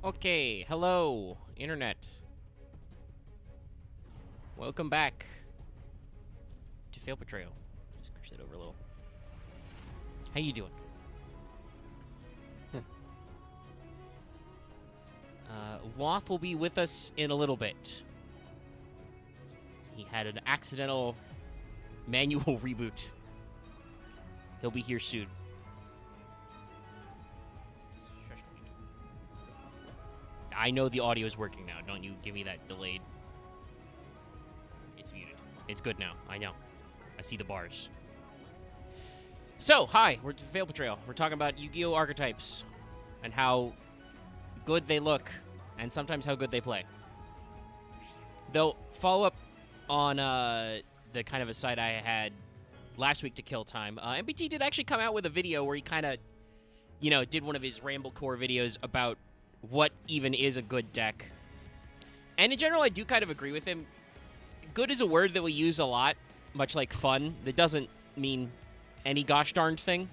Okay, hello, Internet. Welcome back to Fail Portrayal. Just push that over a little. How you doing? Loth will be with us in a little bit. He had an accidental manual reboot. He'll be here soon. I know the audio is working now. Don't you give me that delayed. It's muted. It's good now. I know. I see the bars. So, hi. We're Fail Portrayal. We're talking about Yu-Gi-Oh! Archetypes and how good they look and sometimes how good they play. Though, follow up on the kind of aside I had last week to kill time. MBT did actually come out with a video where he kind of, did one of his Ramble Core videos about what even is a good deck. And in general, I do kind of agree with him. Good is a word that we use a lot, much like fun. That doesn't mean any gosh darned thing.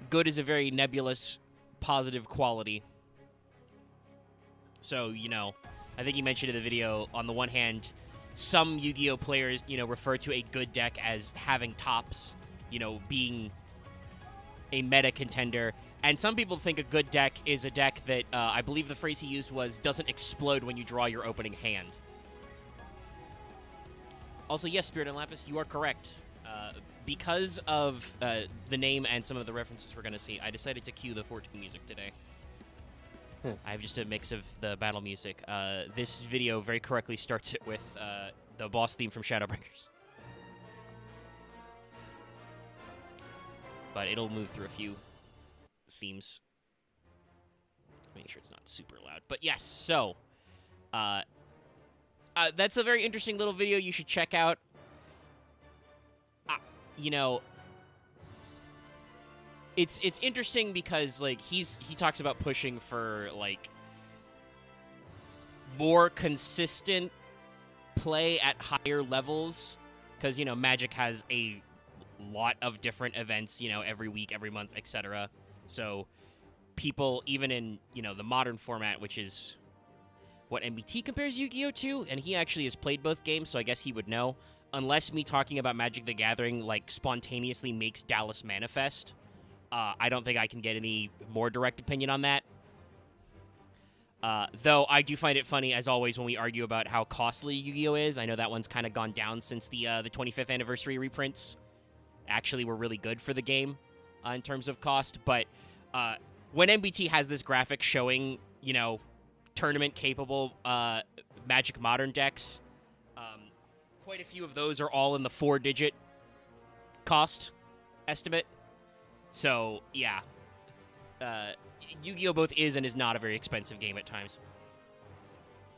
Good is a very nebulous, positive quality. So, I think he mentioned in the video, on the one hand, some Yu-Gi-Oh! Players, refer to a good deck as having tops, being a meta contender. And some people think a good deck is a deck that, I believe the phrase he used was, doesn't explode when you draw your opening hand. Also, yes, Spirit and Lapis, you are correct. Because of the name and some of the references we're going to see, I decided to cue the 14 music today. I have just a mix of the battle music. This video very correctly starts it with the boss theme from Shadowbringers. But it'll move through a few themes. Make sure it's not super loud. But yes, so that's a very interesting little video you should check out. It's interesting because he talks about pushing for more consistent play at higher levels because Magic has a lot of different events every week, every month, etc. So people, even in, the modern format, which is what MBT compares Yu-Gi-Oh! To, and he actually has played both games, so I guess he would know, unless me talking about Magic the Gathering, spontaneously makes Dallas manifest. I don't think I can get any more direct opinion on that. Though I do find it funny, as always, when we argue about how costly Yu-Gi-Oh! Is. I know that one's kind of gone down since the 25th anniversary reprints actually were really good for the game in terms of cost, but when MBT has this graphic showing, tournament-capable Magic Modern decks, quite a few of those are all in the 4-digit cost estimate. So, yeah. Yu-Gi-Oh! Both is and is not a very expensive game at times.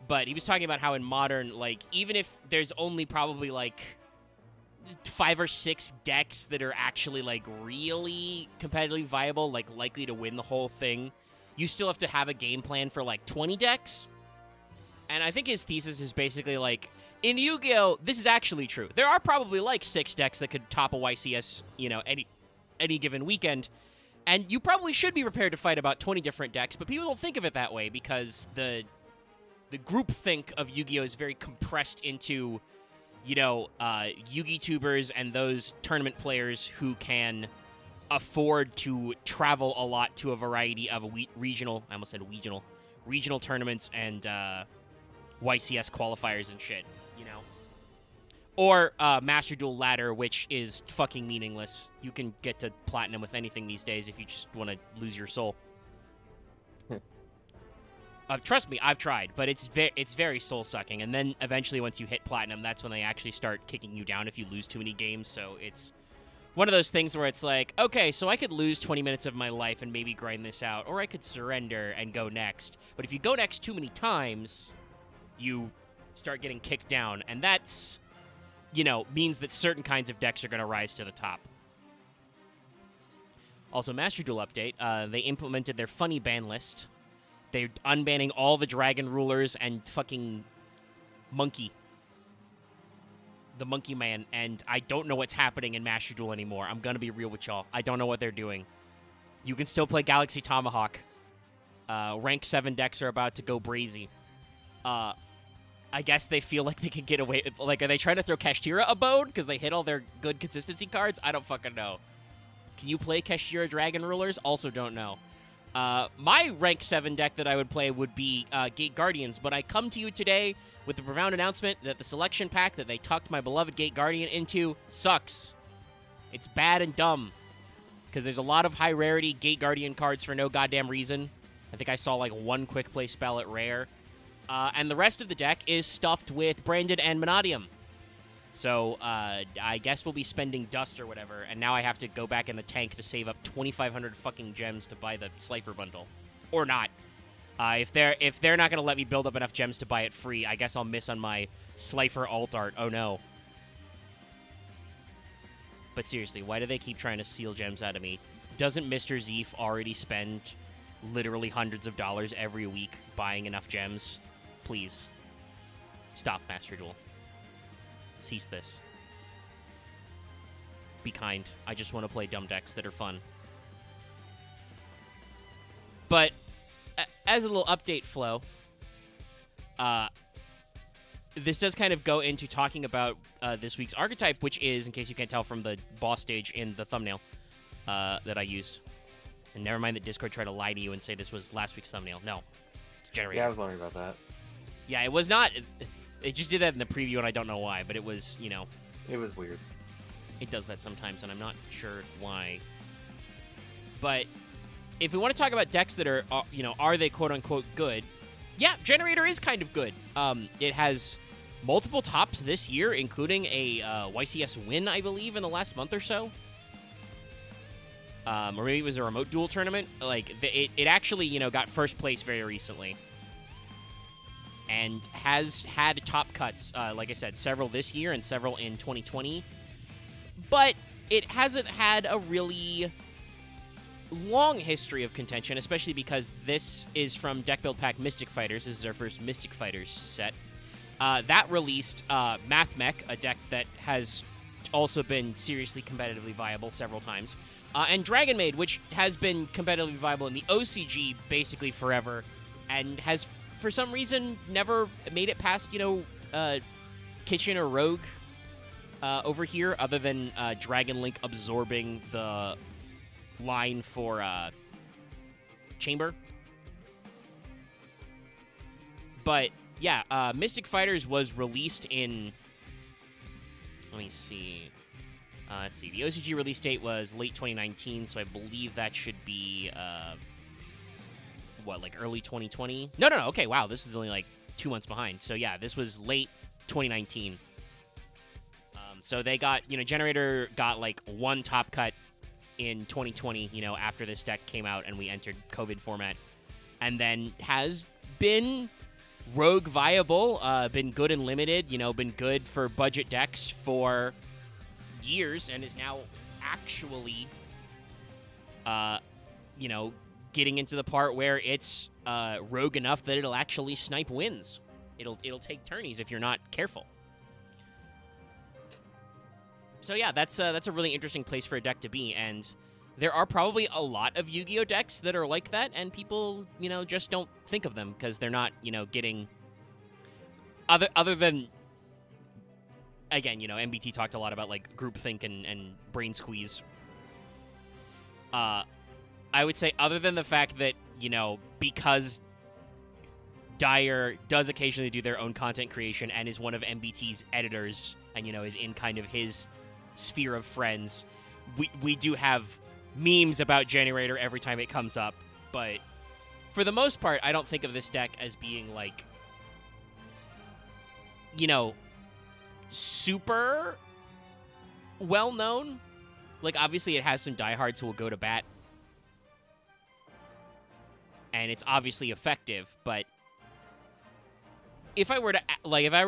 But he was talking about how in Modern, even if there's only probably, 5 or 6 decks that are actually really competitively viable, likely to win the whole thing, you still have to have a game plan for 20 decks. And I think his thesis is basically in Yu-Gi-Oh! This is actually true. There are probably 6 decks that could top a YCS, any given weekend, and you probably should be prepared to fight about 20 different decks, but people don't think of it that way because the groupthink of Yu-Gi-Oh! Is very compressed into Yu-Gi tubers and those tournament players who can afford to travel a lot to a variety of regional tournaments and YCS qualifiers and shit, Or Master Duel Ladder, which is fucking meaningless. You can get to Platinum with anything these days if you just want to lose your soul. Trust me, I've tried, but it's very soul-sucking. And then eventually once you hit Platinum, that's when they actually start kicking you down if you lose too many games. So it's one of those things where it's okay, so I could lose 20 minutes of my life and maybe grind this out, or I could surrender and go next. But if you go next too many times, you start getting kicked down, and that's, means that certain kinds of decks are going to rise to the top. Also, Master Duel update, they implemented their funny ban list. They're unbanning all the Dragon Rulers and fucking Monkey. The Monkey Man, and I don't know what's happening in Master Duel anymore. I'm gonna be real with y'all. I don't know what they're doing. You can still play Galaxy Tomahawk. Rank 7 decks are about to go brazy. I guess they feel like they can get away. Like, are they trying to throw Kashtira a bone because they hit all their good consistency cards? I don't fucking know. Can you play Kashtira Dragon Rulers? Also don't know. My rank 7 deck that I would play would be Gate Guardians, but I come to you today with the profound announcement that the selection pack that they tucked my beloved Gate Guardian into sucks. It's bad and dumb, because there's a lot of high-rarity Gate Guardian cards for no goddamn reason. I think I saw, like, one quick play spell at rare. And the rest of the deck is stuffed with Branded and Monadium. So, I guess we'll be spending dust or whatever, and now I have to go back in the tank to save up 2,500 fucking gems to buy the Slifer bundle. Or not. If they're not going to let me build up enough gems to buy it free, I guess I'll miss on my Slifer alt art. Oh, no. But seriously, why do they keep trying to steal gems out of me? Doesn't Mr. Zeef already spend literally hundreds of dollars every week buying enough gems? Please. Stop, Master Duel. Cease this. Be kind. I just want to play dumb decks that are fun. But as a little update flow, this does kind of go into talking about this week's archetype, which is, in case you can't tell from the boss stage in the thumbnail that I used. And never mind that Discord tried to lie to you and say this was last week's thumbnail. No. It's Generaider. Yeah, I was wondering about that. Yeah, it was not... It just did that in the preview, and I don't know why, but it was, you know... It was weird. It does that sometimes, and I'm not sure why. But if we want to talk about decks that are, you know, are they quote-unquote good? Yeah, Generaider is kind of good. It has multiple tops this year, including a YCS win, I believe, in the last month or so. Or maybe it was a remote duel tournament. Like, it actually, you know, got first place very recently. And has had top cuts, like I said, several this year and several in 2020. But it hasn't had a really long history of contention, especially because this is from Deck Build Pack Mystic Fighters. This is our first Mystic Fighters set. That released Math Mech, a deck that has also been seriously competitively viable several times. And Dragon Maid, which has been competitively viable in the OCG basically forever, and has, for some reason, never made it past, you know, Kitchen or Rogue over here, other than Dragon Link absorbing the line for Chamber. But, yeah, Mystic Fighters was released in... Let me see. Let's see. The OCG release date was late 2019, so I believe that should be... what, like early 2020? No. Okay, wow, this is only like 2 months behind. So yeah, this was late 2019. So they got, you know, Generaider got like one top cut in 2020, you know, after this deck came out and we entered COVID format. And then has been rogue viable, been good and limited, you know, been good for budget decks for years, and is now actually, you know, getting into the part where it's rogue enough that it'll actually snipe wins. It'll take turnies if you're not careful. So yeah, that's a really interesting place for a deck to be, and there are probably a lot of Yu-Gi-Oh decks that are like that, and people, you know, just don't think of them because they're not, you know, getting other than, again, you know, MBT talked a lot about like groupthink and brain squeeze. I would say, other than the fact that, you know, because Dyer does occasionally do their own content creation and is one of MBT's editors and, you know, is in kind of his sphere of friends, we do have memes about Generaider every time it comes up. But for the most part, I don't think of this deck as being, like, you know, super well-known. Like, obviously it has some diehards who will go to bat, and it's obviously effective, but if I were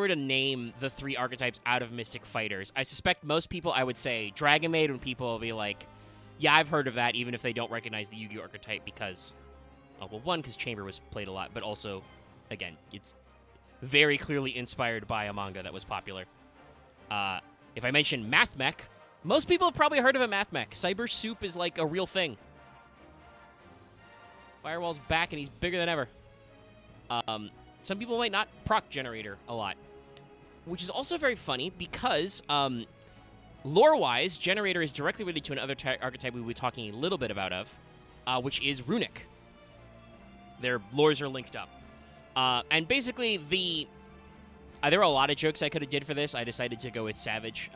to name the three archetypes out of Mystic Fighters, I suspect most people, I would say Dragon Maid, and people will be like, yeah, I've heard of that, even if they don't recognize the Yu-Gi-Oh archetype, because, oh, well, one, because Chamber was played a lot, but also, again, it's very clearly inspired by a manga that was popular. If I mention Math Mech, most people have probably heard of a Math Mech. Cyber Soup is like a real thing. Firewall's back, and he's bigger than ever. Some people might not proc Generaider a lot, which is also very funny because lore-wise, Generaider is directly related to another archetype we will be talking a little bit about which is Runic. Their lores are linked up. And basically, there were a lot of jokes I could have did for this. I decided to go with Savage.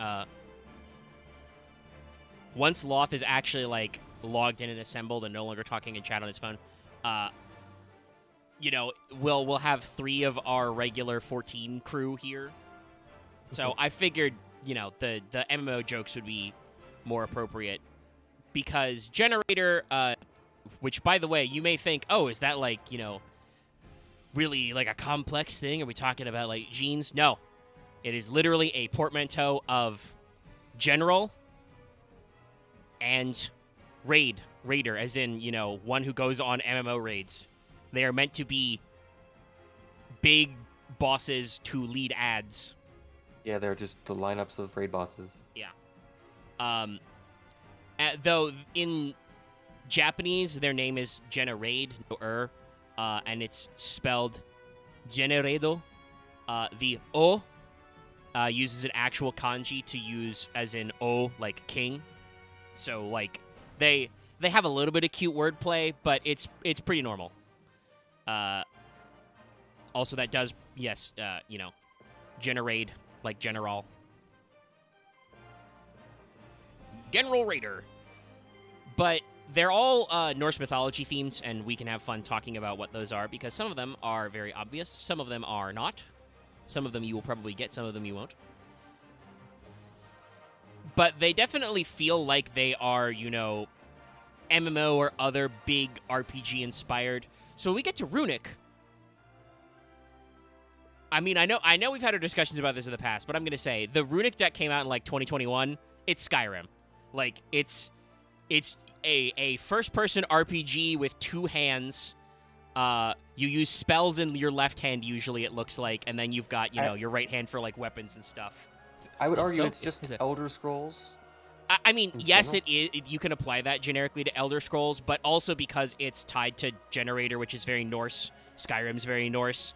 Once Loth is actually, like, logged in and assembled and no longer talking in chat on his phone, you know, we'll have 3 of our regular 14 crew here. So I figured, you know, the MMO jokes would be more appropriate because Generaider, which, by the way, you may think, oh, is that, like, you know, really, like, a complex thing? Are we talking about, like, genes? No. It is literally a portmanteau of general and raider, as in, you know, one who goes on MMO raids. They are meant to be big bosses to lead ads. Yeah, they're just the lineups of raid bosses. Yeah. Though in Japanese, their name is Generaider, and it's spelled Generaido. The O uses an actual kanji to use as in O, like king. So, like, they have a little bit of cute wordplay, but it's pretty normal. Also, that does, yes, you know, Generade, like General. General Raider. But they're all Norse mythology themed, and we can have fun talking about what those are, because some of them are very obvious, some of them are not. Some of them you will probably get, some of them you won't. But they definitely feel like they are, you know, MMO or other big RPG inspired. So when we get to Runic, I mean, I know we've had our discussions about this in the past, but I'm going to say the Runic deck came out in like 2021. It's Skyrim. Like, it's a first-person RPG with 2 hands. You use spells in your left hand, usually, it looks like, and then you've got, you know, your right hand for, like, weapons and stuff. I would argue it's just Elder Scrolls. I mean, yes, it is. You can apply that generically to Elder Scrolls, but also because it's tied to Generaider, which is very Norse. Skyrim's very Norse.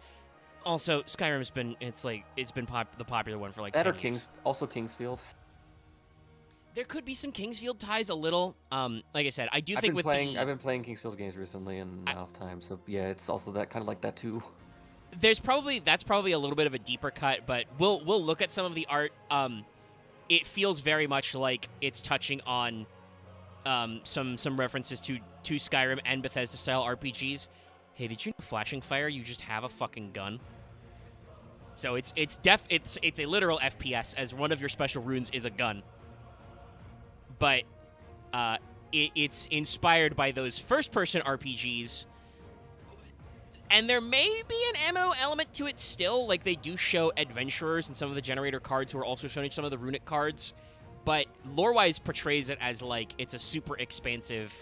Also, Skyrim's been, the popular one for, like, 10 years. Also Kingsfield. There could be some Kingsfield ties a little. Like I said, I do I've think been playing Kingsfield games recently and off time, so yeah, it's also that kind of like that too. That's probably a little bit of a deeper cut, but we'll look at some of the art. It feels very much like it's touching on some references to Skyrim and Bethesda style RPGs. Hey, did you know Flashing Fire? You just have a fucking gun. So it's a literal FPS, as one of your special runes is a gun. But it's inspired by those first-person RPGs, and there may be an MMO element to it still. Like, they do show adventurers and some of the Generaider cards who are also showing some of the Runic cards, but lore-wise portrays it as, like, it's a super expansive,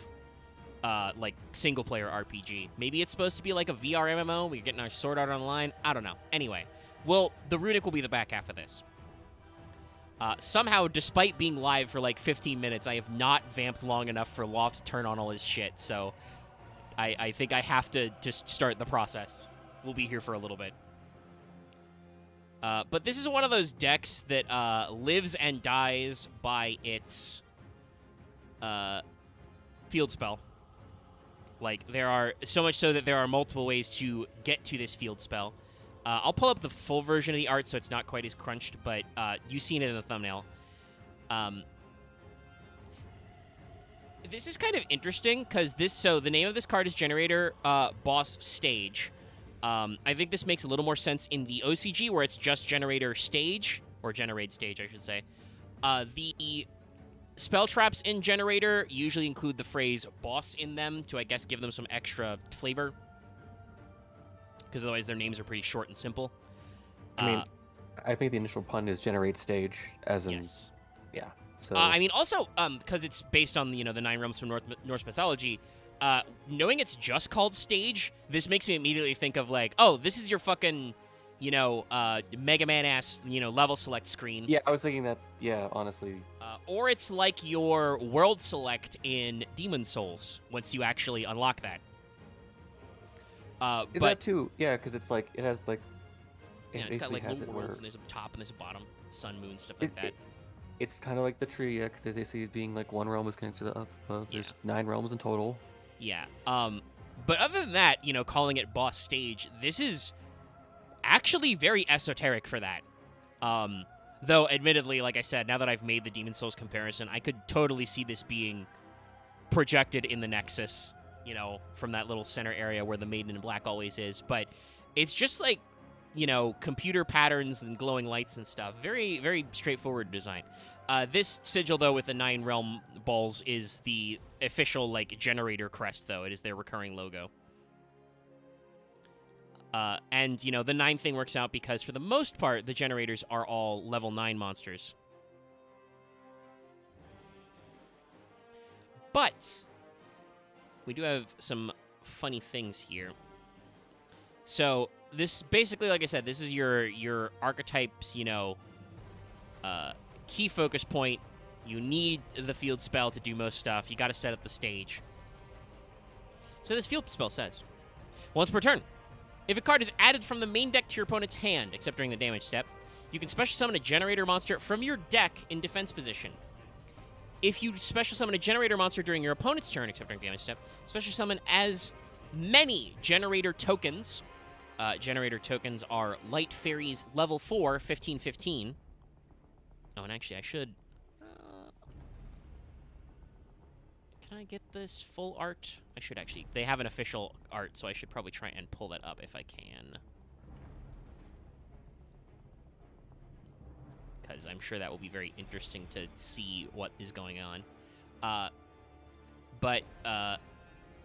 like, single-player RPG. Maybe it's supposed to be like a VR MMO. We're getting our Sword Art Online. I don't know. Anyway, the Runic will be the back half of this. Somehow, despite being live for like 15 minutes, I have not vamped long enough for Loth to turn on all his shit, so I think I have to just start the process. We'll be here for a little bit. But this is one of those decks that lives and dies by its field spell. Like, there are so much so that there are multiple ways to get to this field spell. I'll pull up the full version of the art so it's not quite as crunched, but you've seen it in the thumbnail. This is kind of interesting because the name of this card is Generaider Boss Stage. I think this makes a little more sense in the OCG where it's just Generaider Stage, or Generate Stage, I should say. The spell traps in Generaider usually include the phrase boss in them to, I guess, give them some extra flavor. Because otherwise their names are pretty short and simple. I mean, I think the initial pun is Generate Stage, as in... Yes. Yeah. So I mean, also, because it's based on, the 9 realms from Norse mythology, knowing it's just called Stage, this makes me immediately think of, like, oh, this is your fucking, Mega Man-ass, level select screen. Yeah, I was thinking that, yeah, honestly. Or it's like your world select in Demon Souls, once you actually unlock that. But that too, yeah, because it's like it has like yeah, it it's got basically like has little it where worlds, and there's a top and there's a bottom, sun, moon, stuff it, like that. it's kind of like the tree, yeah, because they see it being like one realm is connected to the above. Yeah. There's 9 realms in total. Yeah. But other than that, calling it boss stage, this is actually very esoteric for that. Though, admittedly, like I said, now that I've made the Demon Souls comparison, I could totally see this being projected in the Nexus, from that little center area where the Maiden in Black always is. But it's just like, computer patterns and glowing lights and stuff. Very, very straightforward design. This sigil, though, with the 9 realm balls is the official, Generator crest, though. It is their recurring logo. And, the 9 thing works out because, for the most part, the Generators are all level 9 monsters. But we do have some funny things here. So, this, basically, like I said, this is your archetype's, key focus point. You need the field spell to do most stuff. You got to set up the stage. So this field spell says, once per turn, if a card is added from the main deck to your opponent's hand, except during the damage step, you can special summon a Generator monster from your deck in defense position. If you special summon a Generator monster during your opponent's turn, except during damage step, special summon as many Generator tokens. Generator tokens are Light Fairies level 4, 15/15. Oh, and actually, I should... can I get this full art? I should actually... They have an official art, so I should probably try and pull that up if I can. Because I'm sure that will be very interesting to see what is going on. But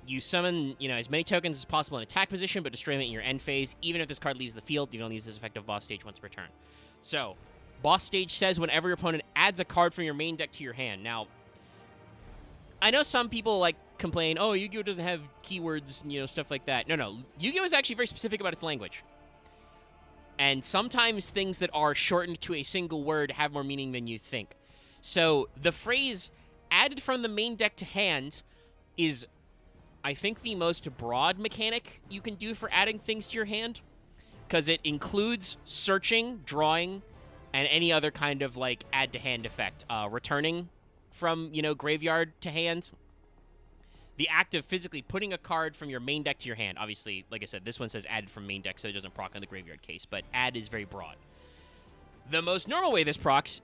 you summon, as many tokens as possible in attack position, but destroy them in your end phase. Even if this card leaves the field, you can only use this effective boss stage once per turn. So... Boss stage says whenever your opponent adds a card from your main deck to your hand. Now, I know some people complain, oh, Yu-Gi-Oh! Doesn't have keywords, stuff like that. No. Yu-Gi-Oh! Is actually very specific about its language. And sometimes things that are shortened to a single word have more meaning than you think. So the phrase added from the main deck to hand is, I think, the most broad mechanic you can do for adding things to your hand. Because it includes searching, drawing, and any other kind of, add-to-hand effect. Returning from, graveyard to hand. The act of physically putting a card from your main deck to your hand. Obviously, like I said, this one says added from main deck, so it doesn't proc on the graveyard case, but add is very broad. The most normal way this procs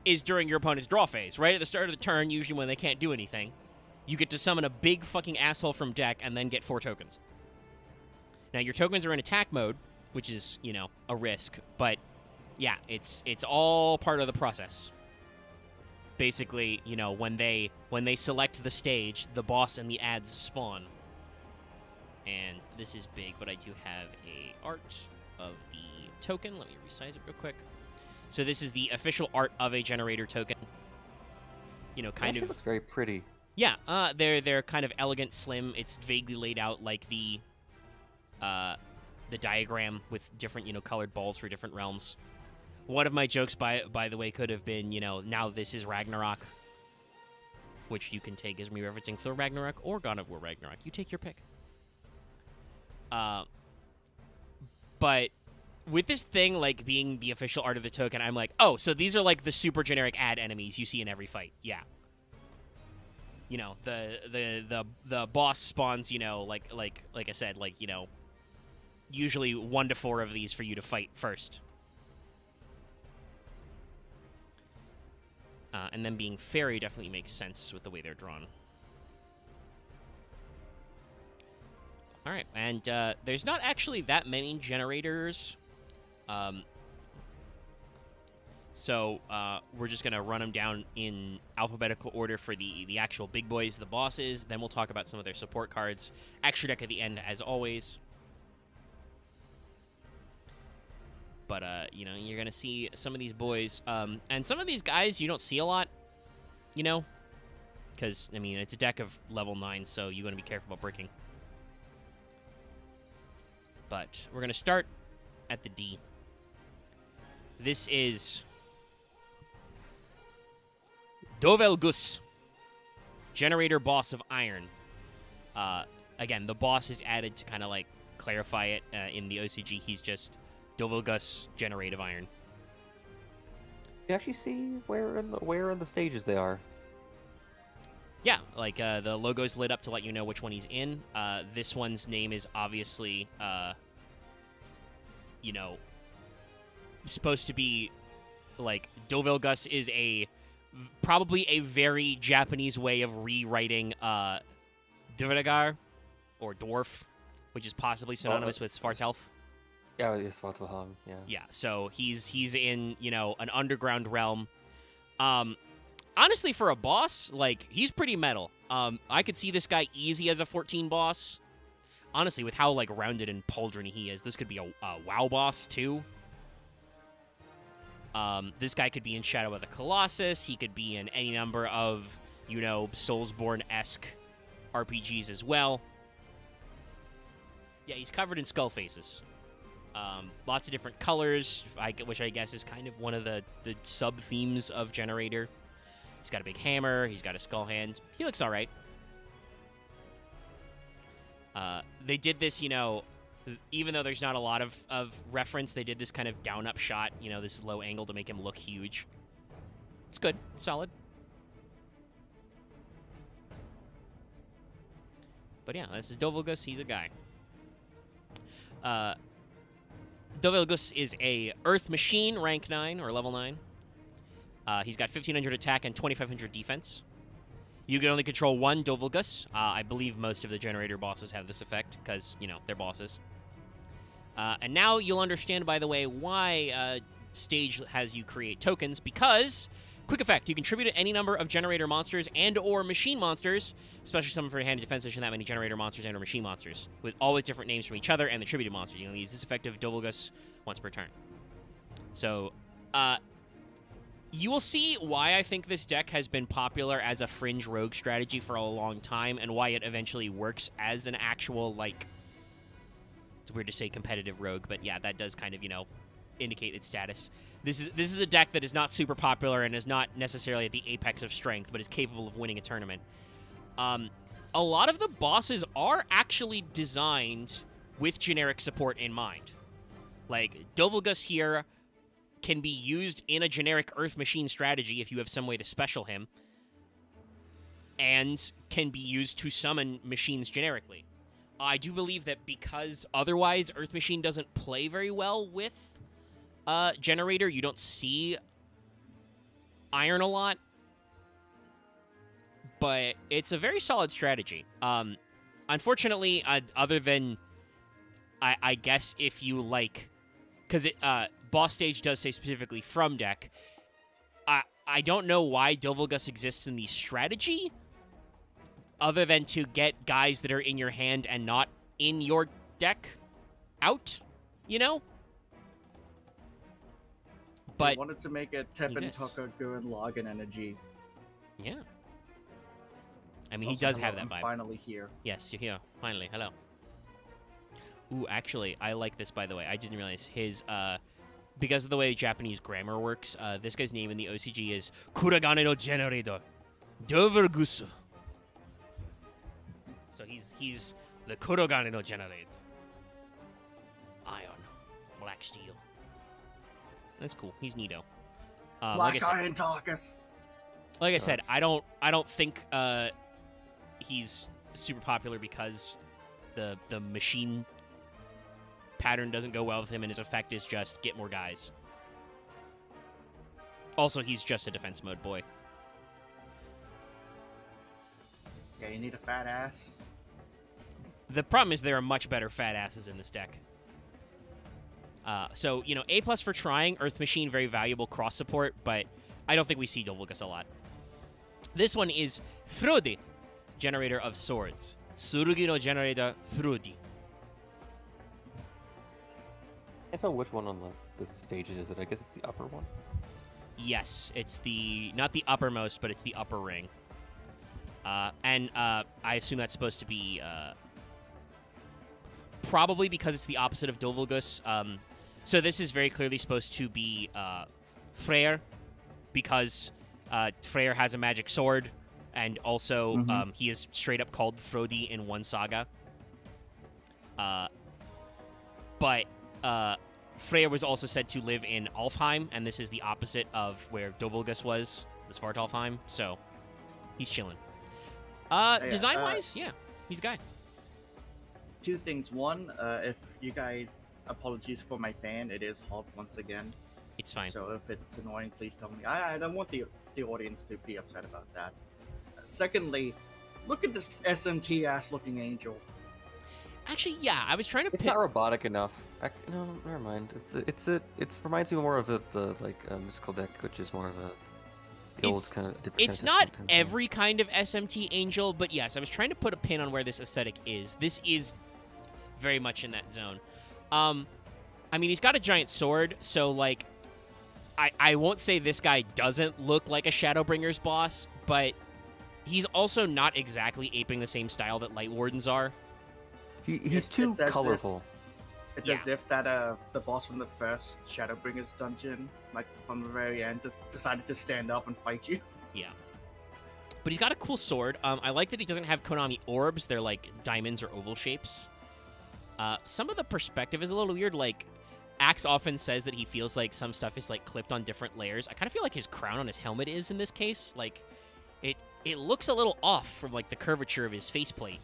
is during your opponent's draw phase. Right at the start of the turn, usually when they can't do anything, you get to summon a big fucking asshole from deck and then get 4 tokens. Now, your tokens are in attack mode, which is, a risk, but... yeah, it's all part of the process. Basically, when they select the stage, the boss and the ads spawn. And this is big, but I do have a art of the token. Let me resize it real quick. So this is the official art of a Generator token. Kind of looks very pretty. Yeah, they're kind of elegant, slim. It's vaguely laid out like the diagram with different, colored balls for different realms. One of my jokes, by the way, could have been, now this is Ragnarok, which you can take as me referencing Thor Ragnarok or God of War Ragnarok. You take your pick. But with this thing, being the official art of the token, I'm like, oh, so these are, the super generic ad enemies you see in every fight. Yeah. The boss spawns, like I said, usually 1 to 4 of these for you to fight first. And then being fairy definitely makes sense with the way they're drawn. All right, and there's not actually that many Generators. So we're just going to run them down in alphabetical order for the actual big boys, the bosses. Then we'll talk about some of their support cards. Extra deck at the end, as always. But, you're going to see some of these boys. And some of these guys you don't see a lot, Because, it's a deck of level 9, so you want to be careful about breaking. But we're going to start at the D. This is Dovelgus, Generator boss of Iron. Again, the boss is added to kind of clarify it in the OCG. He's just Dovulgus Generate of Iron. You actually see where in the stages they are. Yeah, like the logo's lit up to let you know which one he's in. This one's name is obviously, you know, supposed to be like Dovulgus is probably a very Japanese way of rewriting Dvergar or dwarf, which is possibly synonymous with Svartalf. Yeah, it's Svartalfheim, yeah. Yeah, so he's in, you know, an underground realm. Honestly, for a boss, like, he's pretty metal. I could see this guy easy as a 14 boss. Honestly, with how, like, rounded and pauldrony he is, this could be a WoW boss, too. This guy could be in Shadow of the Colossus. He could be in any number of, you know, Soulsborne-esque RPGs as well. Yeah, he's covered in skull faces. Lots of different colors, which I guess is kind of one of the sub-themes of Generaider. He's got a big hammer. He's got a skull hand. He looks all right. They did this, you know, even though there's not a lot of reference, they did this kind of down-up shot, you know, this low angle to make him look huge. It's good. It's solid. But yeah, this is Dovulgus. He's a guy. Dovulgus is a Earth Machine, rank 9, or level 9. He's got 1,500 attack and 2,500 defense. You can only control one Dovulgus. I believe most of the Generaider bosses have this effect, because, you know, they're bosses. And now you'll understand, by the way, why Stage has you create tokens, because... Quick effect, you contribute to any number of Generaider monsters and or machine monsters, especially some for your hand defense station that many Generaider monsters and or machine monsters, with always different names from each other and the attributed monsters. You can use this effect of Dovulgus once per turn. So, you will see why I think this deck has been popular as a fringe rogue strategy for a long time, and why it eventually works as an actual, like... It's weird to say competitive rogue, but yeah, that does kind of, you know, indicate its status. This is a deck that is not super popular and is not necessarily at the apex of strength, but is capable of winning a tournament. A lot of the bosses are actually designed with generic support in mind. Like, Dovulgus here can be used in a generic Earth Machine strategy if you have some way to special him, and can be used to summon machines generically. I do believe that because otherwise Earth Machine doesn't play very well with Generaider, you don't see Iron a lot, but it's a very solid strategy. Unfortunately, other than, I guess if you like, because Boss Stage does say specifically from deck, I don't know why Dovulgus exists in the strategy, other than to get guys that are in your hand and not in your deck out, you know? But I wanted to make a Teppen Tokagu and Login energy. Yeah. I mean, he does have that vibe. Finally here. Yes, you're here. Finally. Hello. Ooh, actually, I like this, by the way. I didn't realize his, because of the way Japanese grammar works, this guy's name in the OCG is Kuragane no Generaider Dovulgus. So he's the Kuragane no Generaider. Iron. Black steel. That's cool. He's neato. Black Iron Tarkus. Like I said, I don't think he's super popular because the machine pattern doesn't go well with him, and his effect is just get more guys. Also, he's just a defense mode boy. Yeah, you need a fat ass. The problem is there are much better fat asses in this deck. So, you know, A+ for trying. Earth Machine, very valuable cross support, but I don't think we see Dovulgus a lot. This one is Frodi, Generator of Swords. Tsurugi no Generaider Frodi. I can't tell which one on the stages is it. I guess it's the upper one. Yes, it's not the uppermost, but it's the upper ring. And I assume that's supposed to be probably because it's the opposite of Dovulgus. So this is very clearly supposed to be Freyr, because Freyr has a magic sword, and also he is straight up called Frodi in one saga. but Freya was also said to live in Alfheim, and this is the opposite of where Dobelgus was, the Svartalfheim, so he's chilling. Design-wise, yeah, he's a guy. Two things. One, if you guys, apologies for my fan, it is hot once again. It's fine. So if it's annoying, please tell me. I don't want the audience to be upset about that. Secondly, look at this SMT ass looking angel. Actually, yeah, I was trying to It's pick. not robotic enough. No, never mind. It reminds me more of the mystical deck, which is more of the old kind of. It's not every kind of SMT angel, but yes, I was trying to put a pin on where this aesthetic is. This is very much in that zone. I mean, he's got a giant sword, so like, I won't say this guy doesn't look like a Shadowbringers boss, but he's also not exactly aping the same style that Light Wardens are. He's too colorful. It's as if that the boss from the first Shadowbringers dungeon, like from the very end, just decided to stand up and fight you. Yeah. But he's got a cool sword. I like that he doesn't have Konami orbs. They're like diamonds or oval shapes. Some of the perspective is a little weird. Like, Axe often says that he feels like some stuff is like clipped on different layers. I kind of feel like his crown on his helmet is in this case. Like, it looks a little off from like the curvature of his faceplate.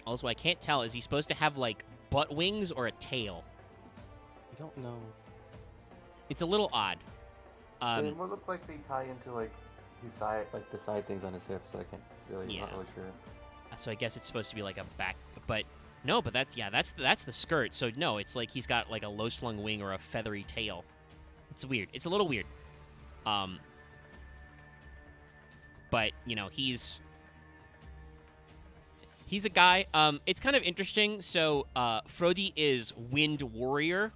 Also, I can't tell. Is he supposed to have like butt wings or a tail? I don't know. It's a little odd. They more look like they tie into like his side, like the side things on his hips. So I can't really, not really sure. So I guess it's supposed to be like a back, but no, but that's the skirt. So no, it's like he's got like a low slung wing or a feathery tail. It's weird. It's a little weird. But you know, he's a guy. It's kind of interesting. So Frodi is Wind Warrior,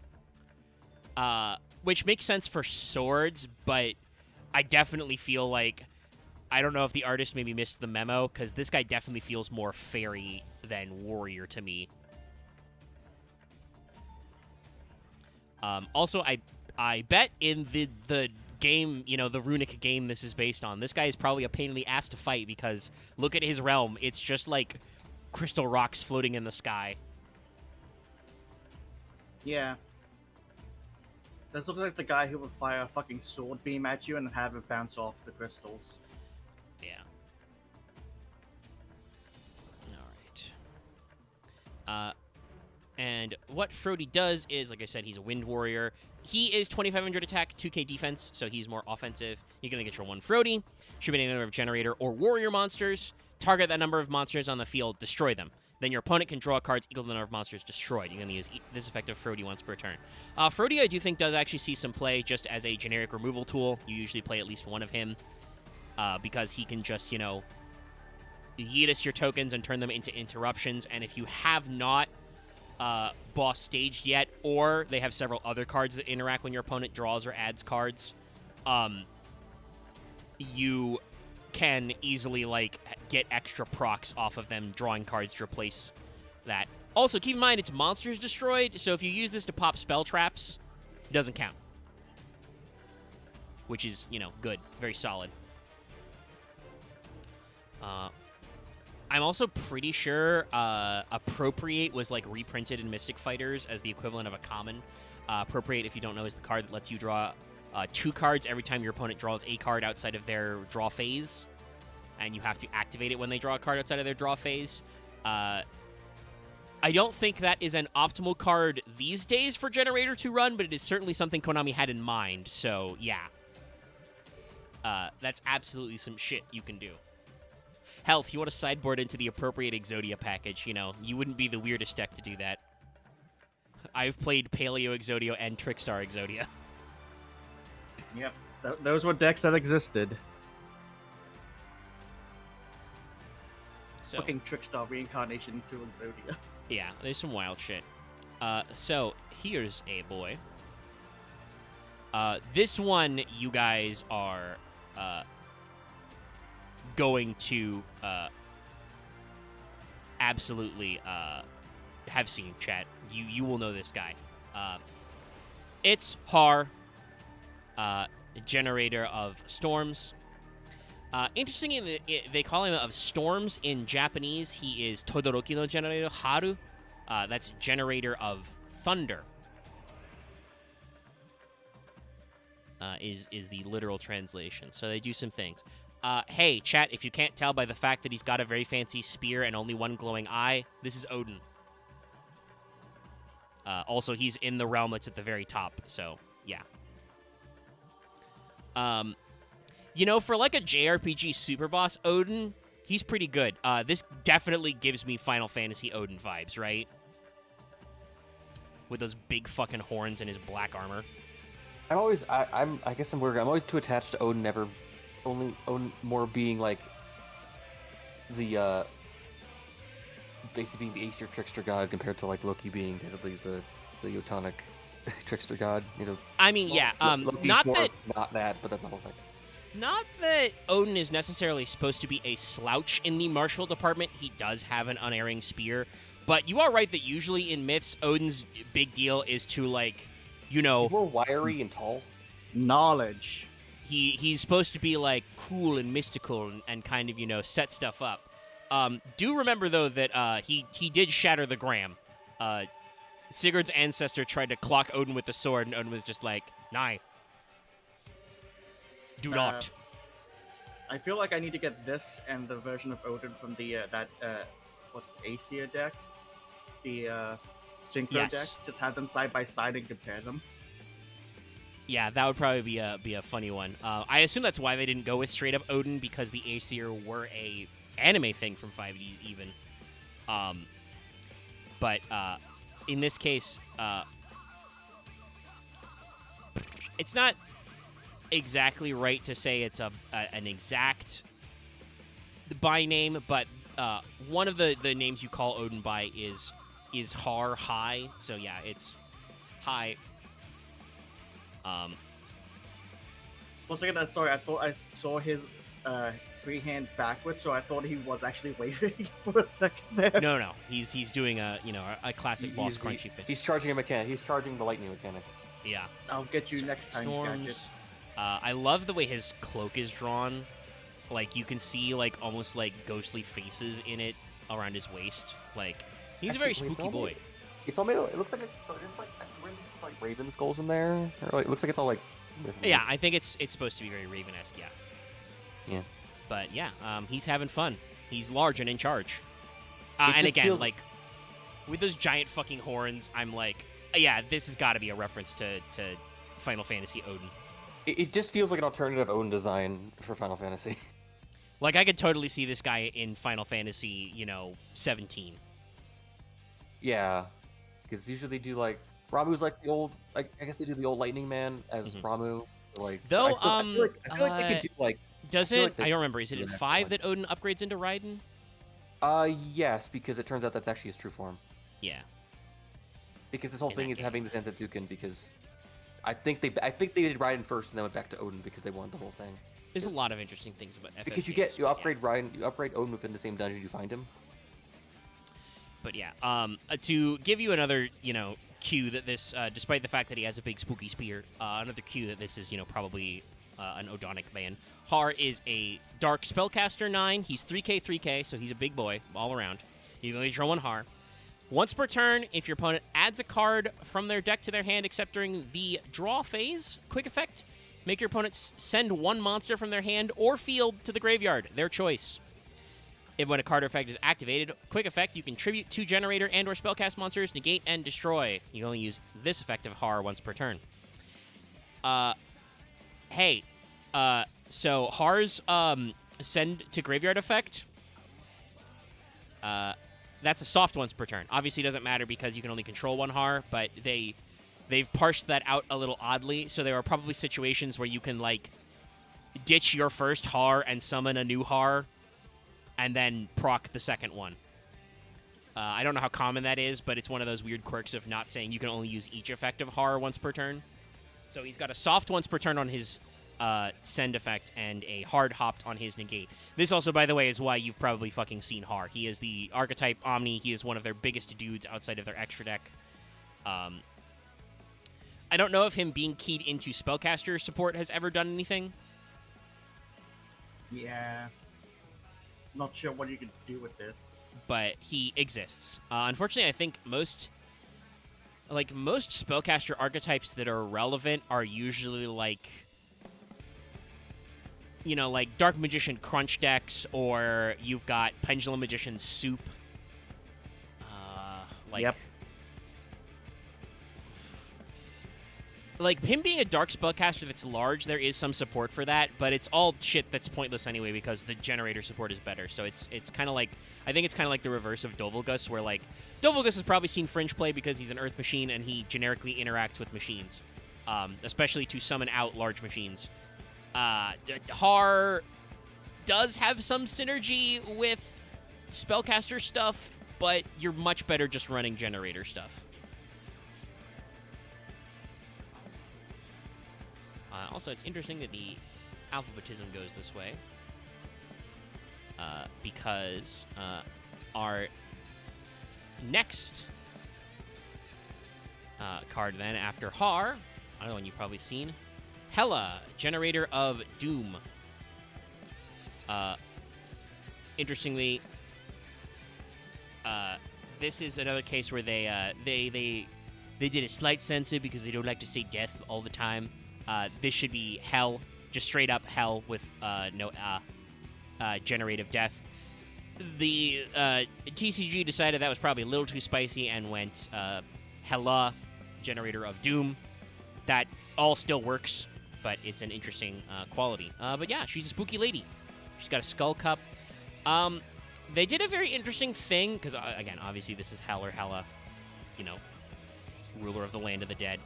which makes sense for swords, but I definitely feel like, I don't know if the artist maybe missed the memo, because this guy definitely feels more fairy than warrior to me. Also, I bet in the game, you know, the Runic game this is based on, this guy is probably a pain in the ass to fight, because look at his realm. It's just like crystal rocks floating in the sky. Yeah. This looks like the guy who would fire a fucking sword beam at you and have it bounce off the crystals. Yeah. All right. And what Frodi does is, like I said, he's a Wind Warrior. He is 2,500 attack, 2k defense, so he's more offensive. You're going to get your one Frodi, shoot any number of Generator or Warrior monsters, target that number of monsters on the field, destroy them. Then your opponent can draw cards equal to the number of monsters destroyed. You're going to use this effective Frodi once per turn. Frodi, I do think, does actually see some play just as a generic removal tool. You usually play at least one of him, because he can just, you know, yeetus your tokens and turn them into interruptions. And if you have not boss staged yet, or they have several other cards that interact when your opponent draws or adds cards, you can easily, like, get extra procs off of them drawing cards to replace that. Also, keep in mind, it's monsters destroyed, so if you use this to pop spell traps, it doesn't count. Which is, you know, good. Very solid. I'm also pretty sure Appropriate was, like, reprinted in Mystic Fighters as the equivalent of a common. Appropriate, if you don't know, is the card that lets you draw 2 cards every time your opponent draws a card outside of their draw phase, and you have to activate it when they draw a card outside of their draw phase. I don't think that is an optimal card these days for Generator to run, but it is certainly something Konami had in mind, so yeah. That's absolutely some shit you can do. Hell, if you want to sideboard into the Appropriate Exodia package, you know, you wouldn't be the weirdest deck to do that. I've played Paleo Exodia and Trickstar Exodia. Yep, those were decks that existed. So, fucking Trickstar reincarnation into Exodia. Yeah, there's some wild shit. So, here's a boy. This one you guys are going to absolutely have seen, chat. You will know this guy. It's Har, Generator of Storms. Interesting, they call him of storms in Japanese. He is Todoroki no Generator Haru. That's generator of thunder. Is the literal translation. So they do some things. Hey, chat, if you can't tell by the fact that he's got a very fancy spear and only one glowing eye, this is Odin. Also, he's in the realm that's at the very top, so, yeah. You know, for like a JRPG super boss Odin, he's pretty good. This definitely gives me Final Fantasy Odin vibes, right? With those big fucking horns and his black armor. I guess I'm weird. I'm always too attached to Odin, only Odin more being like the basically being the Aesir trickster god compared to like Loki being technically the Teutonic trickster god. You know. I mean, yeah. Loki's Not more that. not that, but that's the whole thing. Not that Odin is necessarily supposed to be a slouch in the martial department. He does have an unerring spear. But you are right that usually in myths, Odin's big deal is to, like, you know... He's more wiry and tall. Knowledge. He's supposed to be, like, cool and mystical and kind of, you know, set stuff up. Do remember, though, that he did shatter the Gram. Sigurd's ancestor tried to clock Odin with the sword, and Odin was just like, "Nah. Do not." I feel like I need to get this and the version of Odin from the what's the Aesir deck, the Synchro Yes. deck. Just have them side by side and compare them. Yeah, that would probably be a funny one. I assume that's why they didn't go with straight up Odin, because the Aesir were a anime thing from 5Ds even. But in this case, it's not exactly right to say it's an exact by name, but one of the names you call Odin by is Har High. So yeah, it's High. For a second, that sorry, I thought I saw his free hand backwards, so I thought he was actually waving for a second there. No, he's doing a classic boss crunchy fist. He's charging a mechanic. He's charging the lightning mechanic. Yeah. I'll get you next time, Gadget. Storms. I love the way his cloak is drawn. Like, you can see, like, almost, like, ghostly faces in it around his waist. Like, he's a very spooky boy. It's all made. It looks like it's like raven skulls in there. Or like, it looks like it's all like. Yeah, I think it's supposed to be very Raven-esque, yeah. Yeah. But, yeah, he's having fun. He's large and in charge. And again, feels... like, with those giant fucking horns, I'm like, yeah, this has got to be a reference to Final Fantasy Odin. It just feels like an alternative Odin design for Final Fantasy. Like, I could totally see this guy in Final Fantasy, 17. Yeah, because usually they do like Ramu's like the old, like I guess they do the old Lightning Man as Ramu. Like, Though, I feel like they could do like. Does I feel it? like they- I don't remember. Is it in 5 that Odin upgrades into Raiden? Yes, because it turns out that's actually his true form. Yeah. Because this whole In thing that is game. having the Sensetsuken because I think they did Raiden first and then went back to Odin because they wanted the whole thing. There's a lot of interesting things about FF Because you games, you but upgrade Raiden, you upgrade Odin within the same dungeon you find him. But yeah, to give you another, cue that this, despite the fact that he has a big spooky spear, another cue that this is, probably an Odonic man. Har is a dark spellcaster 9. He's 3k, so he's a big boy all around. You can only draw one Har. Once per turn, if your opponent adds a card from their deck to their hand except during the draw phase, quick effect, make your opponent send one monster from their hand or field to the graveyard, their choice. If when a card or effect is activated, quick effect, you can tribute 2 generator and or spellcast monsters, negate and destroy. You can only use this effect of Har once per turn. So Har's send to graveyard effect, that's a soft once per turn. Obviously it doesn't matter because you can only control one Har, but they've parsed that out a little oddly, so there are probably situations where you can, like, ditch your first Har and summon a new Har, and then proc the second one. I don't know how common that is, but it's one of those weird quirks of not saying you can only use each effect of Har once per turn. So he's got a soft once per turn on his send effect and a hard hopped on his negate. This also, by the way, is why you've probably fucking seen Har. He is the archetype Omni. He is one of their biggest dudes outside of their extra deck. I don't know if him being keyed into spellcaster support has ever done anything. Yeah. Not sure what you can do with this. but he exists. Unfortunately, I think most spellcaster archetypes that are relevant are usually like, you know, like Dark Magician Crunch decks, or you've got Pendulum Magician Soup. Yep. Like, him being a dark spellcaster that's large, there is some support for that, but it's all shit that's pointless anyway because the Generator support is better. So it's kind of like, I think it's kind of like the reverse of Dovulgus, where, like, Dovulgus has probably seen Fringe play because he's an Earth machine and he generically interacts with machines, especially to summon out large machines. Har does have some synergy with spellcaster stuff, but you're much better just running Generator stuff. Also, it's interesting that the alphabetism goes this way, because our next card then after Har, another one you've probably seen, Hela, Generator of Doom. Interestingly, this is another case where they did a slight censor because they don't like to say death all the time. This should be Hell, just straight up Hell with no generative death. The TCG decided that was probably a little too spicy and went Hela, Generator of Doom. That all still works, but it's an interesting quality. But yeah, she's a spooky lady. She's got a skull cup. They did a very interesting thing, because again, obviously this is Hell or Hela, you know, ruler of the land of the dead.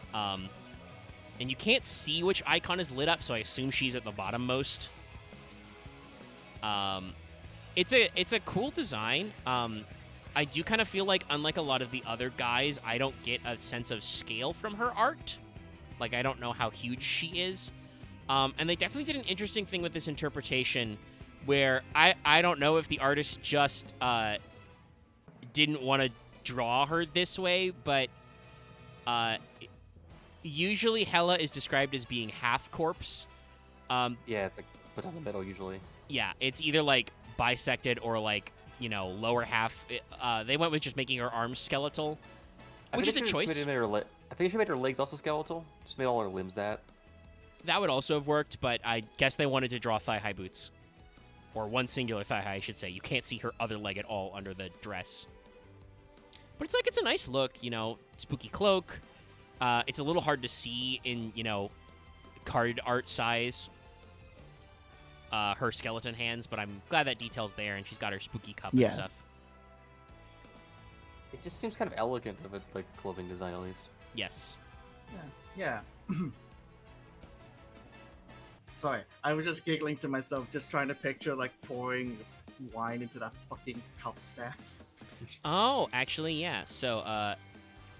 And you can't see which icon is lit up, so I assume she's at the bottom most. It's a cool design. I do kind of feel like, unlike a lot of the other guys, I don't get a sense of scale from her art. Like, I don't know how huge she is. And they definitely did an interesting thing with this interpretation, where I don't know if the artist just didn't want to draw her this way, but usually Hela is described as being half corpse. Yeah, it's like put on the middle usually. Yeah, it's either like bisected or like, you know, lower half. They went with just making her arms skeletal, which is a choice. I think she made her legs also skeletal. Just made all her limbs that. That would also have worked, but I guess they wanted to draw thigh-high boots. Or one singular thigh-high, I should say. You can't see her other leg at all under the dress. But it's like, it's a nice look, you know, spooky cloak. It's a little hard to see in, you know, card art size, her skeleton hands, but I'm glad that detail's there, and she's got her spooky cup and stuff. It just seems kind of elegant of a like clothing design, at least. Yes. Yeah. Sorry, I was just giggling to myself, just trying to picture like pouring wine into that fucking cup staff. Oh, actually, yeah. So,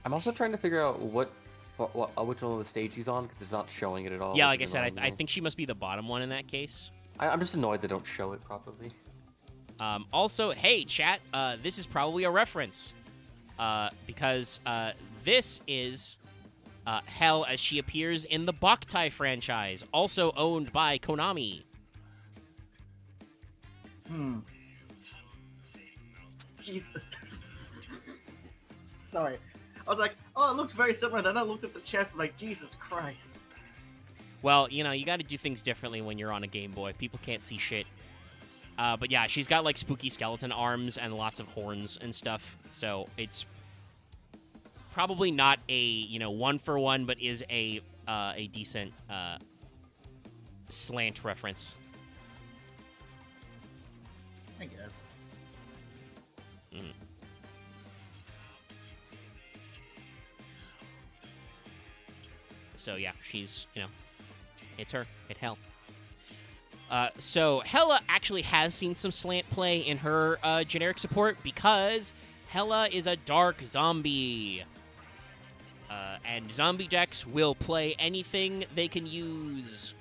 I'm also trying to figure out which one of the stage he's on, because it's not showing it at all. yeah, like I said, I think she must be the bottom one in that case. I'm just annoyed they don't show it properly. Also, hey, chat, this is probably a reference, because this is Hell as she appears in the Boktai franchise, also owned by Konami. Jeez. Sorry. I was like, oh, it looks very similar. Then I looked at the chest and like, Jesus Christ. Well, you know, you got to do things differently when you're on a Game Boy. People can't see shit. But yeah, she's got like spooky skeleton arms and lots of horns and stuff. So it's probably not a, you know, one for one, but is a decent slant reference. I guess. So yeah, she's, you know, it's her. It's Hell. So Hela actually has seen some slant play in her generic support, because Hela is a dark zombie. And zombie decks will play anything they can use.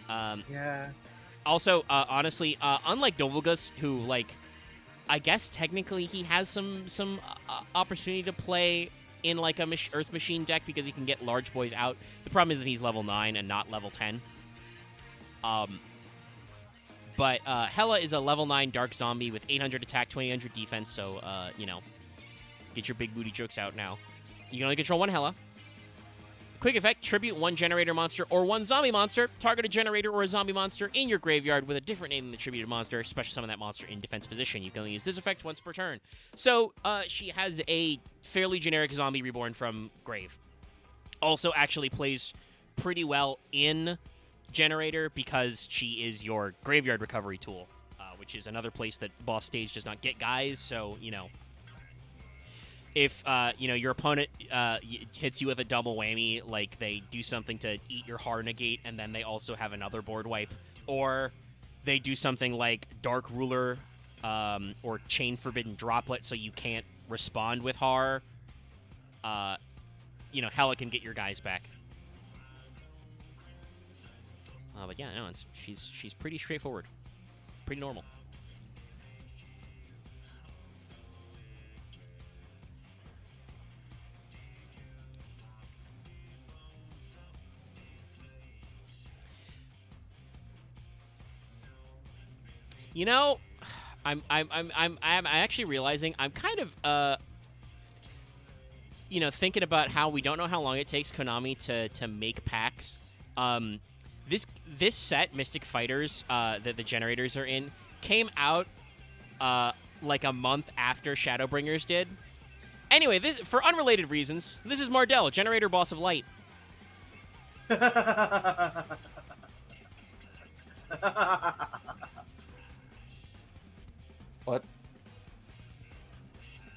Yeah. Also, honestly, unlike Dovulgus, who, like, I guess technically he has some opportunity to play in, like, a Earth Machine deck because he can get large boys out. The problem is that he's level 9 and not level 10. But Hela is a level 9 dark zombie with 800 attack, 2800 defense, so, you know, get your big booty jokes out now. You can only control one Hela. Quick effect, tribute one generator monster or one zombie monster. Target a generator or a zombie monster in your graveyard with a different name than the tributed monster. Special summon that monster in defense position. You can only use this effect once per turn. So, she has a fairly generic zombie reborn from grave. Also actually plays pretty well in Generator because she is your graveyard recovery tool, which is another place that boss stage does not get guys, so, you know, if, you know, your opponent hits you with a double whammy, like they do something to eat your Har Negate, and then they also have another board wipe, or they do something like Dark Ruler or Chain Forbidden Droplet so you can't respond with Har, you know, Hela can get your guys back. But yeah, no, she's pretty straightforward, pretty normal. You know, I'm actually realizing I'm kind of you know, thinking about how we don't know how long it takes Konami to make packs. This set, Mystic Fighters, that the Generators are in, came out like a month after Shadowbringers did. Anyway, this for unrelated reasons. This is Mardell, Generator Boss of Light. What?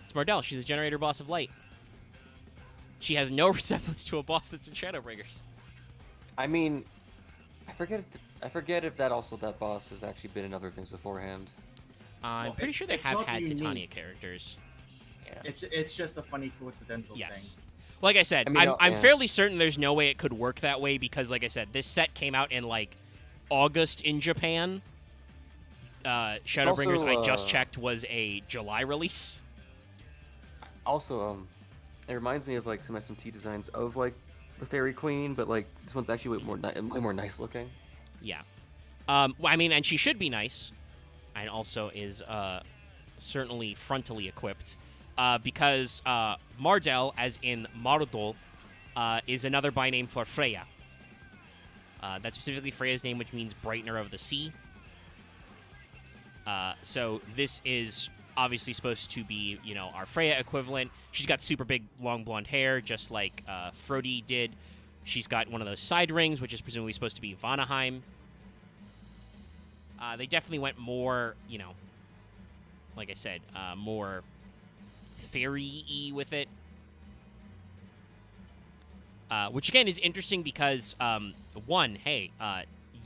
It's Mardell. She's a Generator Boss of Light. She has no resemblance to a boss that's in Shadowbringers. I mean, I forget if that boss has actually been in other things beforehand. I'm pretty sure they have had Titania characters. Yeah. It's just a funny coincidental thing. Like I said, I mean, I'm fairly certain there's no way it could work that way because, like I said, this set came out in like August in Japan. Shadowbringers, also, I just checked, was a July release. Also, it reminds me of like some SMT designs of like the Fairy Queen, but like this one's actually way more nice looking. Yeah. Well, I mean, and she should be nice, and also is certainly frontally equipped, because Mardell, as in Mardol, is another by name for Freya. That's specifically Freya's name, which means brightener of the sea. So this is obviously supposed to be, you know, our Freya equivalent. She's got super big, long blonde hair, just like Frodi did. She's got one of those side rings, which is presumably supposed to be Vanaheim. They definitely went more, you know, like I said, more fairy-y with it. Which, again, is interesting because, one, hey,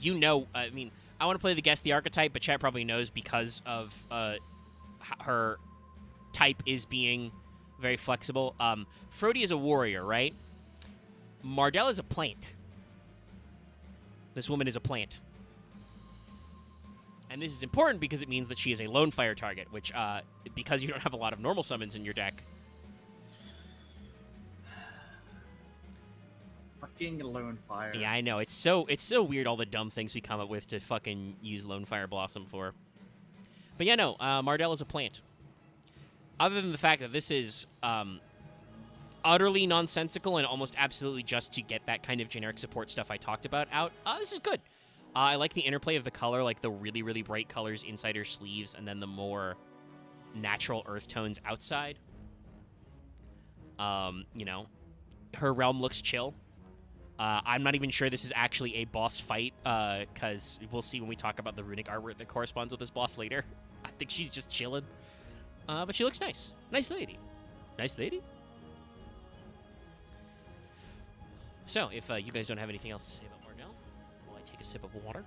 you know, I mean, I want to play the Guess the Archetype, but chat probably knows because of her type is being very flexible. Frodi is a warrior, right? Mardell is a plant. This woman is a plant. And this is important because it means that she is a lone fire target, which, because you don't have a lot of normal summons in your deck. Fucking Lone Fire. Yeah, I know. It's so weird all the dumb things we come up with to fucking use Lone Fire Blossom for. But yeah, no, Mardell is a plant. Other than the fact that this is utterly nonsensical and almost absolutely just to get that kind of generic support stuff I talked about out, this is good. I like the interplay of the color, like the really, really bright colors inside her sleeves and then the more natural earth tones outside. You know, her realm looks chill. I'm not even sure this is actually a boss fight, because we'll see when we talk about the runic artwork that corresponds with this boss later. I think she's just chilling. But she looks nice. Nice lady. Nice lady? So, if you guys don't have anything else to say about Mardell, will I take a sip of water?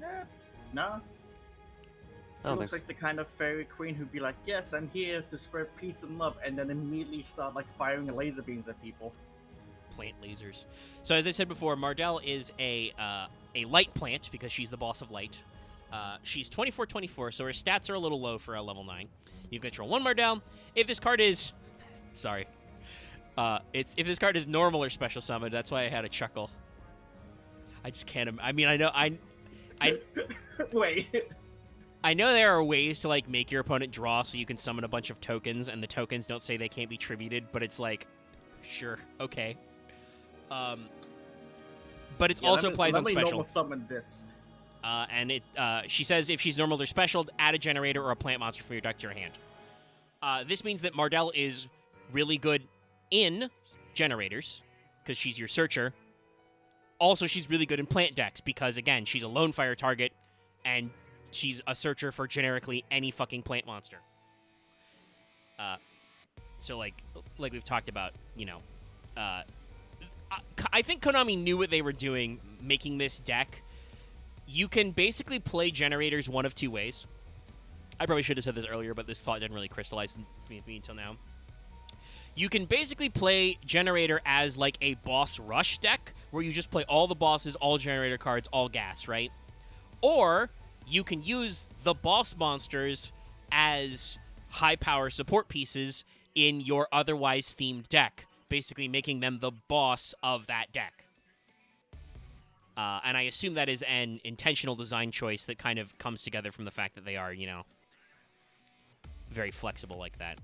Yeah. No. She looks like the kind of fairy queen who'd be like, yes, I'm here to spread peace and love, and then immediately start like firing laser beams at people. Plant lasers. So as I said before, Mardell is a light plant because she's the boss of light. She's 24/24, so her stats are a little low for a level 9. You can control one Mardell. If this card is... Sorry. It's if this card is normal or special summon. That's why I had a chuckle. I just can't. I mean, I know. Wait. I know there are ways to like make your opponent draw so you can summon a bunch of tokens, and the tokens don't say they can't be tributed, but it's like, sure, okay. But it also applies on special. Normal summon this. And she says if she's normal or special, add a generator or a plant monster from your deck to your hand. This means that Mardell is really good in generators because she's your searcher. Also, she's really good in plant decks because, again, she's a lone fire target, and she's a searcher for generically any fucking plant monster. So, like we've talked about, you know, I think Konami knew what they were doing making this deck. You can basically play generators one of two ways. I probably should have said this earlier, but this thought didn't really crystallize to me until now. You can basically play Generator as like a boss rush deck, where you just play all the bosses, all generator cards, all gas, right? Or you can use the boss monsters as high-power support pieces in your otherwise themed deck, basically making them the boss of that deck. And I assume that is an intentional design choice that kind of comes together from the fact that they are, you know, very flexible like that.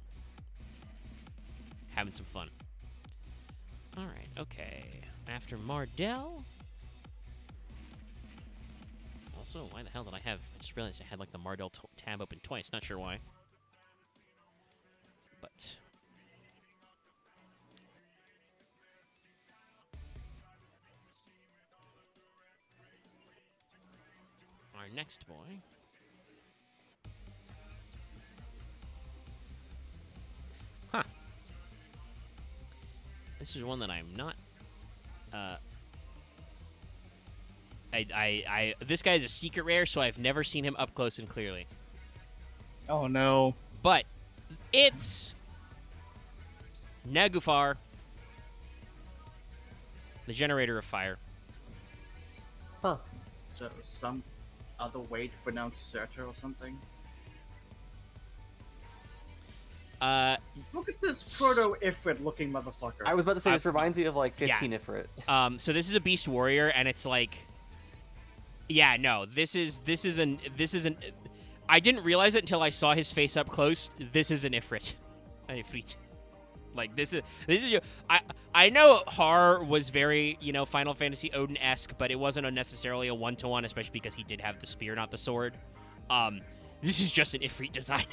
Having some fun. All right, okay. After Mardell. Also, why the hell did I have... I just realized I had, like, the Mardell tab open twice. Not sure why. But... our next boy... Huh. This is one that I'm not... this guy is a secret rare, so I've never seen him up close and clearly. Oh, no. But it's Nagufar, the generator of fire. Huh. So, some other way to pronounce Surtur or something? Look at this proto-Ifrit looking motherfucker. I was about to say, this reminds me of, like, 15 Ifrit. So this is a Beast Warrior, and it's like... Yeah, no, this is an... I didn't realize it until I saw his face up close. This is an Ifrit. An Ifrit. Like, this is... I know Har was very, you know, Final Fantasy Odin-esque, but it wasn't necessarily a one-to-one, especially because he did have the spear, not the sword. This is just an Ifrit design.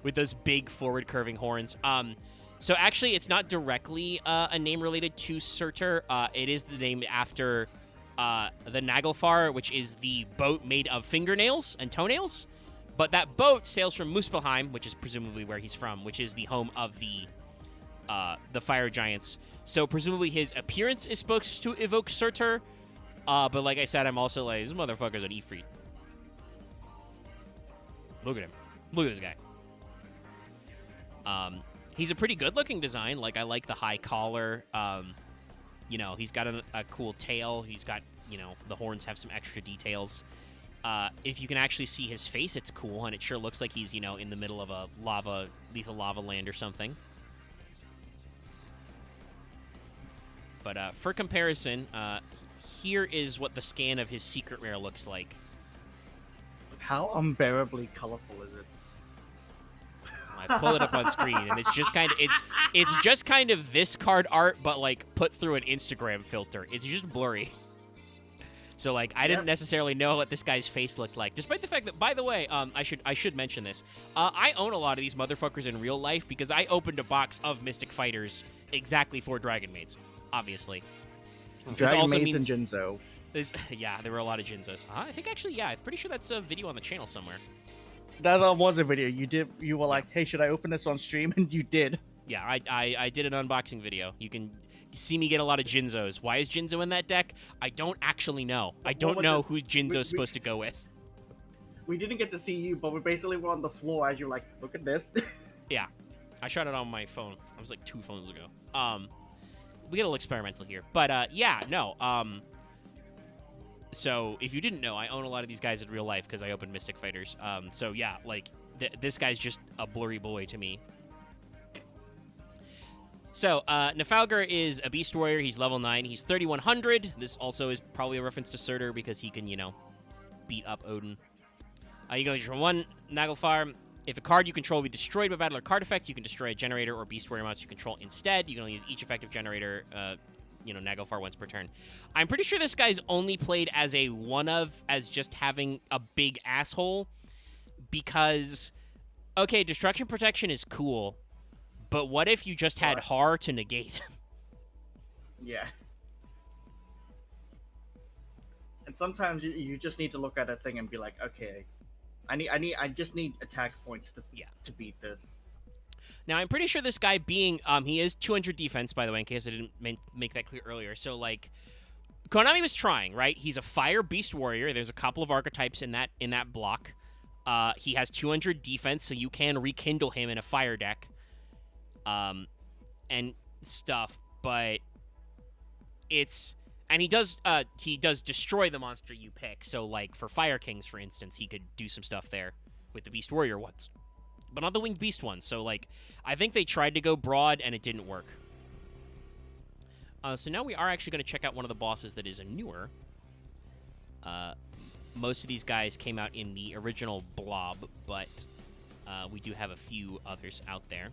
With those big forward curving horns. So actually, it's not directly a name related to Surtur. It is the name after the Naglfar, which is the boat made of fingernails and toenails. But that boat sails from Muspelheim, which is presumably where he's from, which is the home of the fire giants. So presumably his appearance is supposed to evoke Surtur. But like I said, I'm also like, this motherfucker's an Ifrit. Look at him. Look at this guy. He's a pretty good-looking design. Like, I like the high collar. You know, he's got a cool tail. He's got, you know, the horns have some extra details. If you can actually see his face, it's cool, and it sure looks like he's, you know, in the middle of a lethal lava land or something. But for comparison, here is what the scan of his secret rare looks like. How unbearably colorful is it? I pull it up on screen, and it's just kind of this card art, but like put through an Instagram filter. It's just blurry. So like I didn't necessarily know what this guy's face looked like, despite the fact that, by the way, I should mention this. I own a lot of these motherfuckers in real life because I opened a box of Mystic Fighters exactly for Dragon Maids, obviously. Dragon Maids and Jinzo. Yeah, there were a lot of Jinzos. I think actually, yeah, I'm pretty sure that's a video on the channel somewhere. That was a video. You were like, hey, should I open this on stream? And you did. Yeah, I did an unboxing video. You can see me get a lot of Jinzos. Why is Jinzo in that deck? I don't actually know. I don't know who Jinzo's supposed to go with. We didn't get to see you, but we basically were on the floor as you're like, look at this. Yeah. I shot it on my phone. I was like 2 phones ago. We get a little experimental here. But, yeah, no. So, if you didn't know, I own a lot of these guys in real life because I opened Mystic Fighters. So, yeah, like, this guy's just a blurry boy to me. So, Nafalgar is a Beast Warrior. He's level 9. He's 3100. This also is probably a reference to Surtur because he can, beat up Odin. You can only draw 1 Naglfar. If a card you control will be destroyed by battle or card effects, you can destroy a Generator or Beast Warrior monster you control instead. You can only use each effective Generator, Naglfar once per turn. I'm pretty sure this guy's only played as a one-of, as just having a big asshole, because, okay, Destruction Protection is cool, but what if you just had Har to negate? Yeah. And sometimes you just need to look at a thing and be like, okay, I just need attack points to beat this. Now, I'm pretty sure this guy being, he is 200 defense, by the way, in case I didn't make that clear earlier. So, like, Konami was trying, right? He's a Fire Beast Warrior. There's a couple of archetypes in that block. He has 200 defense, so you can rekindle him in a Fire deck, and stuff. But and he does destroy the monster you pick. So, like, for Fire Kings, for instance, he could do some stuff there with the Beast Warrior ones, but not the Winged Beast ones. So, like, I think they tried to go broad, and it didn't work. So now we are actually going to check out one of the bosses that is a newer. Most of these guys came out in the original Blob, but we do have a few others out there.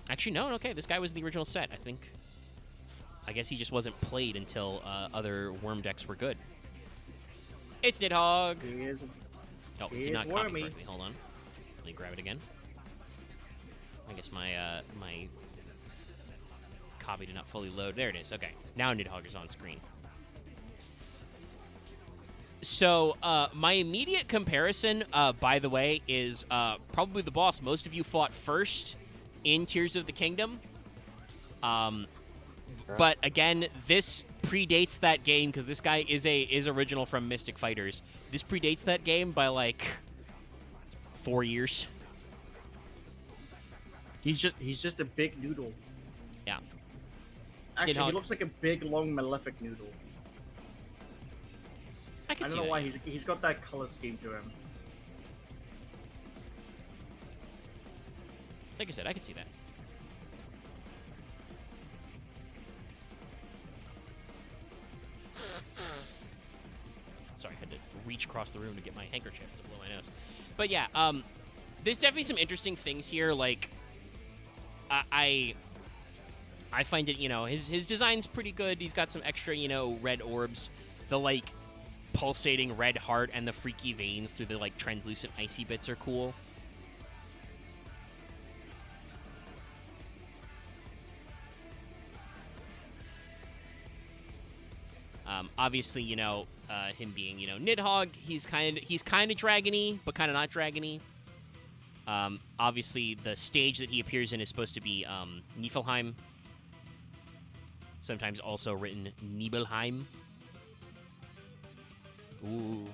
Actually, no, okay, this guy was the original set, I think. I guess he just wasn't played until other Worm decks were good. It's Nidhogg! Oh, it did not copy correctly. Hold on. Let me grab it again. I guess my my copy did not fully load. There it is. Okay, now Nidhogg is on screen. So, my immediate comparison, by the way, is probably the boss most of you fought first in Tears of the Kingdom. But again, this predates that game because this guy is original from Mystic Fighters. This predates that game by like 4 years. He's just a big noodle. Yeah. Actually, he looks like a big, long, malefic noodle. I don't know why he's got that color scheme to him. Like I said, I can see that. Sorry, I had to reach across the room to get my handkerchief to blow my nose. But yeah, there's definitely some interesting things here. Like, I find it, his design's pretty good. He's got some extra, red orbs. The, like, pulsating red heart and the freaky veins through the, like, translucent icy bits are cool. Obviously, him being, Nidhogg, he's kind of dragony, but kind of not dragony. Obviously, the stage that he appears in is supposed to be Niflheim. Sometimes also written Nibelheim. Ooh.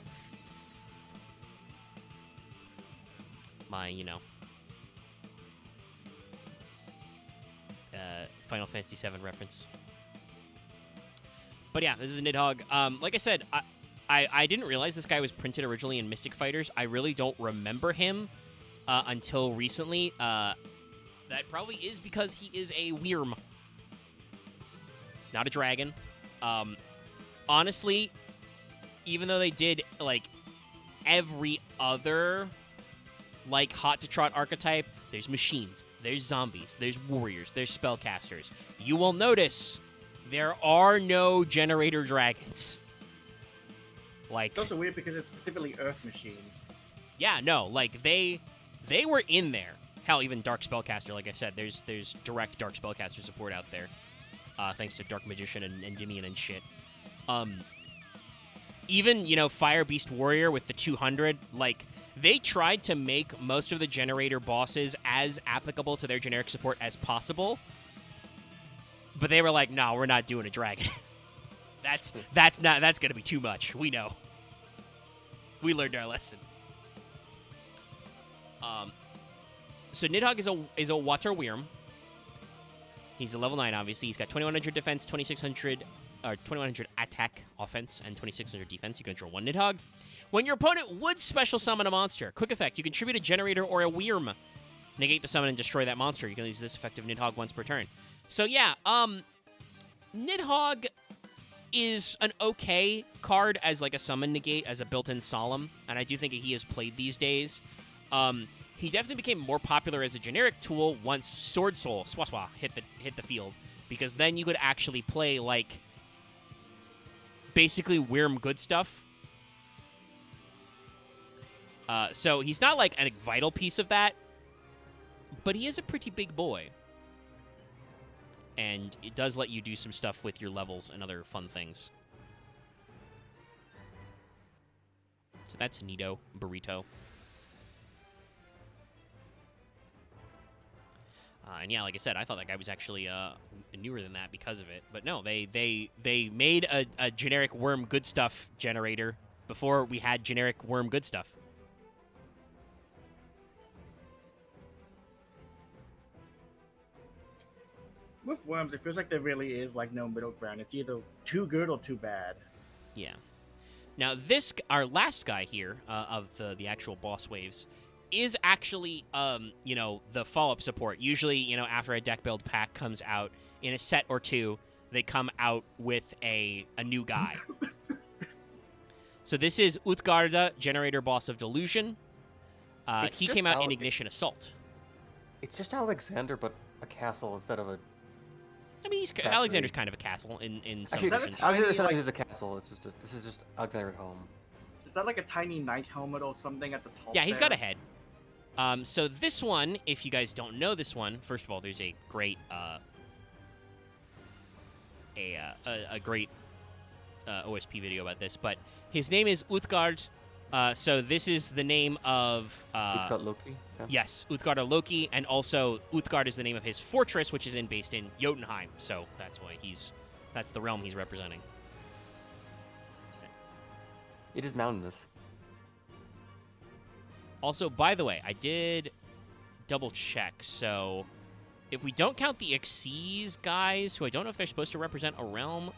My, Final Fantasy VII reference. But yeah, this is a Nidhogg. Like I said, I didn't realize this guy was printed originally in Mystic Fighters. I really don't remember him until recently. That probably is because he is a Wyrm, not a dragon. Honestly, even though they did, like, every other, like, hot to trot archetype, there's machines, there's zombies, there's warriors, there's spellcasters. You will notice there are no Generator dragons. Like, it's also weird because it's specifically Earth Machine. Yeah, no, like, they were in there. Hell, even Dark Spellcaster, like I said, there's direct Dark Spellcaster support out there, thanks to Dark Magician and Endymion and shit. Even, Fire Beast Warrior with the 200, like, they tried to make most of the Generator bosses as applicable to their generic support as possible, but they were like, no, we're not doing a dragon. that's gonna be too much. We know. We learned our lesson. So Nidhogg is a Water Wyrm. He's a level 9, obviously. He's got 2100 defense, 2100 attack, offense, and 2600 defense. You can draw 1 Nidhogg. When your opponent would special summon a monster, quick effect, you contribute a Generator or a Wyrm. negate the summon and destroy that monster. You can use this effective Nidhogg once per turn. So yeah, Nidhogg is an okay card as like a summon negate, as a built-in solemn, and I do think he is played these days. He definitely became more popular as a generic tool once Sword Soul Swaswa hit the field, because then you could actually play like basically Wyrm good stuff. So he's not like a vital piece of that, but he is a pretty big boy. And it does let you do some stuff with your levels and other fun things. So that's Nido Burrito. And yeah, like I said, I thought that guy was actually newer than that because of it. But no, they made a generic Wyrm good stuff generator before we had generic Wyrm good stuff. With Worms, it feels like there really is like no middle ground. It's either too good or too bad. Yeah. Now our last guy here of the actual boss waves is actually the follow-up support. Usually, after a deck build pack comes out in a set or two, they come out with a new guy. So this is Utgarda, Generator, Boss of Delusion. He came out in Ignition Assault. It's just Alexander, but a castle instead of a... I mean, Alexander's kind of a castle in some versions. Alexander's not just a castle. This is just Alexander at home. Is that like a tiny knight helmet or something at the top? Yeah, he's got a head. So this one, if you guys don't know this one, first of all, there's a great great OSP video about this, but his name is Utgard. So this is the name of... Utgard Loki? Yeah. Yes, Utgard Loki, and also Utgard is the name of his fortress, which is based in Jotunheim. So that's why that's the realm he's representing. It is mountainous. Also, by the way, I did double check. So if we don't count the Xyz guys, who I don't know if they're supposed to represent a realm,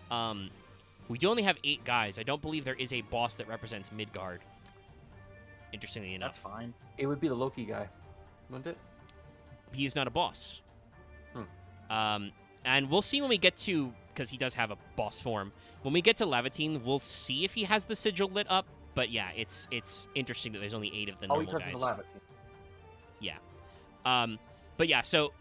we do only have 8 guys. I don't believe there is a boss that represents Midgard. Interestingly enough. That's fine. It would be the Loki guy, wouldn't it? He is not a boss. And we'll see when we get to, because he does have a boss form. When we get to Levatine, we'll see if he has the sigil lit up. But yeah, it's interesting that there's only 8 of the normal guys. Oh, he turns into Yeah. But yeah, so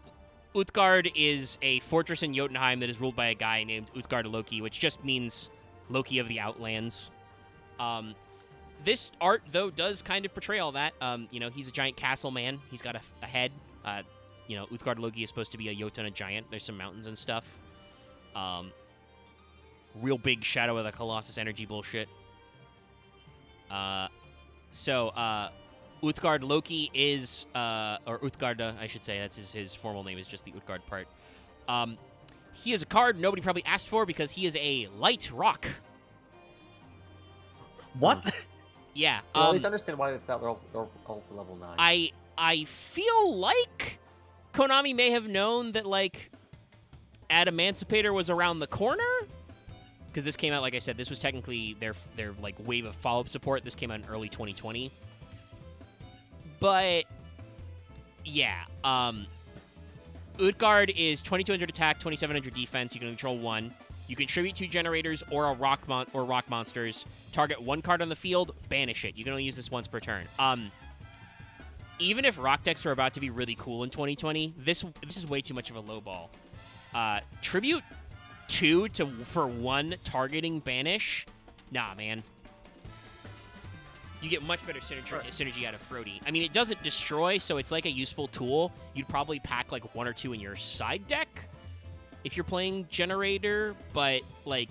Utgard is a fortress in Jotunheim that is ruled by a guy named Utgard Loki, which just means Loki of the Outlands. This art, though, does kind of portray all that. He's a giant castle man. He's got a head. Utgard Loki is supposed to be a Jotuna giant. There's some mountains and stuff. Real big Shadow of the Colossus energy bullshit. Utgard Loki is, or Utgarda, I should say. That's his formal name is just the Utgard part. He is a card nobody probably asked for because he is a light rock. What? Yeah. Well, at least understand why it's not all level 9. I feel like Konami may have known that, like, Adamancipator was around the corner. Because this came out, like I said, this was technically their like wave of follow-up support. This came out in early 2020. But yeah, Utgard is 2200 attack, 2700 defense. You can control 1. You contribute 2 generators or rock monsters. Target 1 card on the field, banish it. You can only use this once per turn. Even if rock decks were about to be really cool in 2020, this is way too much of a low ball. Tribute 2 for 1 targeting banish? Nah, man. You get much better synergy out of Frody. I mean, it doesn't destroy, so it's like a useful tool. You'd probably pack like 1 or 2 in your side deck if you're playing Generator, but like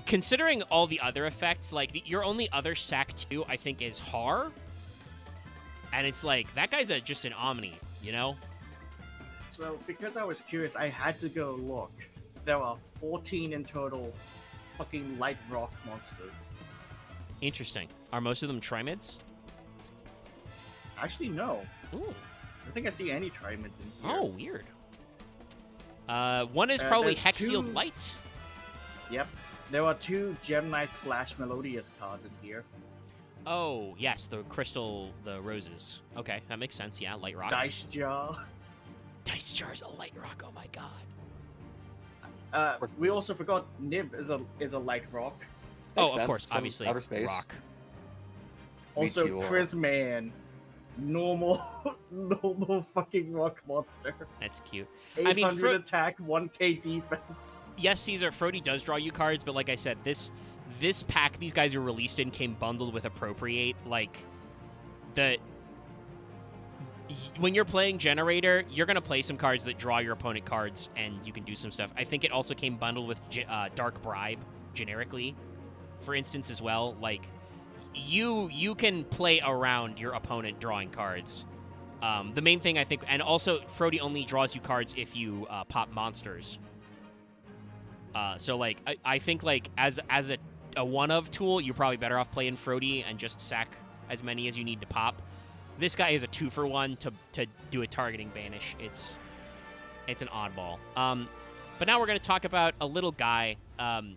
considering all the other effects, like your only other sack 2 I think is Har, and it's like that guy's just an Omni, you know? So because I was curious, I had to go look. There are 14 in total fucking light rock monsters. Interesting. Are most of them Trimids? Actually, no. Ooh. I don't think I see any Trimids in here. Oh, weird. One is probably Hex-Sealed 2... Light. Yep. There are 2 Gem Knight / Melodious cards in here. Oh, yes, the crystal, the roses. Okay, that makes sense. Yeah, light rock. Dice jar. Dice jar's a light rock. Oh my god. We also forgot Nib is a light rock. Oh, Makes of course, sense, from obviously. outer space. Rock. Also, Meteor. Prisman. Normal fucking rock monster. That's cute. 800 I mean, attack, 1k defense. Yes, Caesar, Frody does draw you cards, but like I said, this pack these guys are released in came bundled with Appropriate. Like, when you're playing Generaider, you're going to play some cards that draw your opponent cards, and you can do some stuff. I think it also came bundled with Dark Bribe, generically, for instance, as well. Like, you can play around your opponent drawing cards. The main thing, I think, and also, Frody only draws you cards if you pop monsters. So, like, I think, like, as a one-of tool, you're probably better off playing Frody and just sack as many as you need to pop. This guy is a 2-for-1 to do a targeting banish. It's an oddball. But now we're going to talk about a little guy. The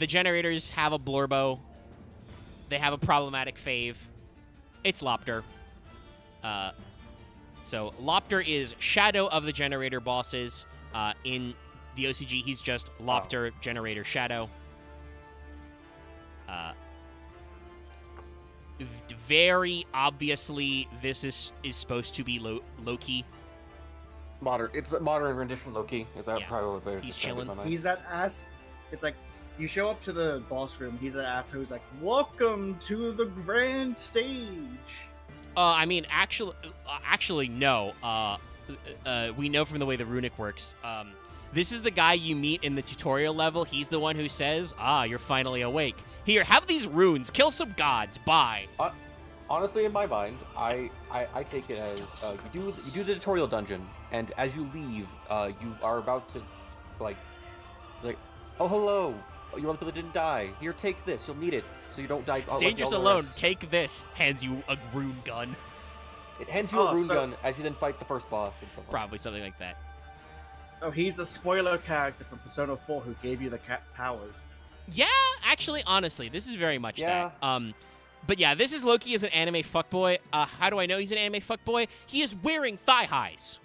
Generators have a Blurbo. They have a problematic fave. It's Lopter. So Lopter is Shadow of the Generator bosses. In the OCG, he's just Lopter, Generator, Shadow. Very obviously, this is supposed to be Loki. Modern. It's a modern rendition of Loki. Is that Yeah. probably better? He's chilling. He's that ass. It's like, you show up to the boss room, he's that ass who's like, welcome to the grand stage. I mean, actually, no. We know from the way the runic works. This is the guy you meet in the tutorial level. He's the one who says, you're finally awake. Here, have these runes. Kill some gods. Bye. Honestly, in my mind, I take it as you do the tutorial dungeon, and as you leave, you are about to, like, oh, hello. You want the people that didn't die. Here, take this. You'll need it, so you don't die. It's dangerous alone. Take this. Hands you a rune gun. It hands you a rune gun as you then fight the first boss. And stuff. Probably something like that. Oh, he's the spoiler character from Persona 4 who gave you the powers. Yeah, actually, honestly, this is very much that. But yeah, this is Loki as an anime fuckboy. How do I know he's an anime fuckboy? He is wearing thigh highs.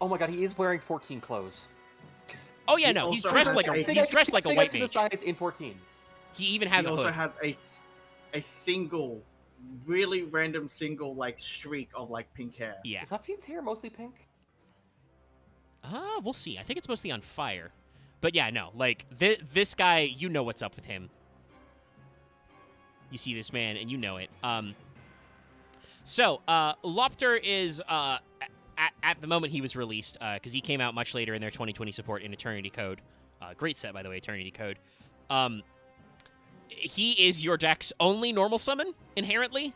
Oh my god, he is wearing 14 clothes. Oh yeah, no, he's dressed like a white mage. Size in 14. He even has a hood. He also has a single, really random single like streak of like pink hair. Yeah. Is Hopkins' hair mostly pink? We'll see. I think it's mostly on fire. But yeah, no, like this guy, you know what's up with him. You see this man and you know it. So Lopter is at the moment he was released, because he came out much later in their 2020 support in Eternity Code. Great set, by the way, Eternity Code. He is your deck's only normal summon, inherently.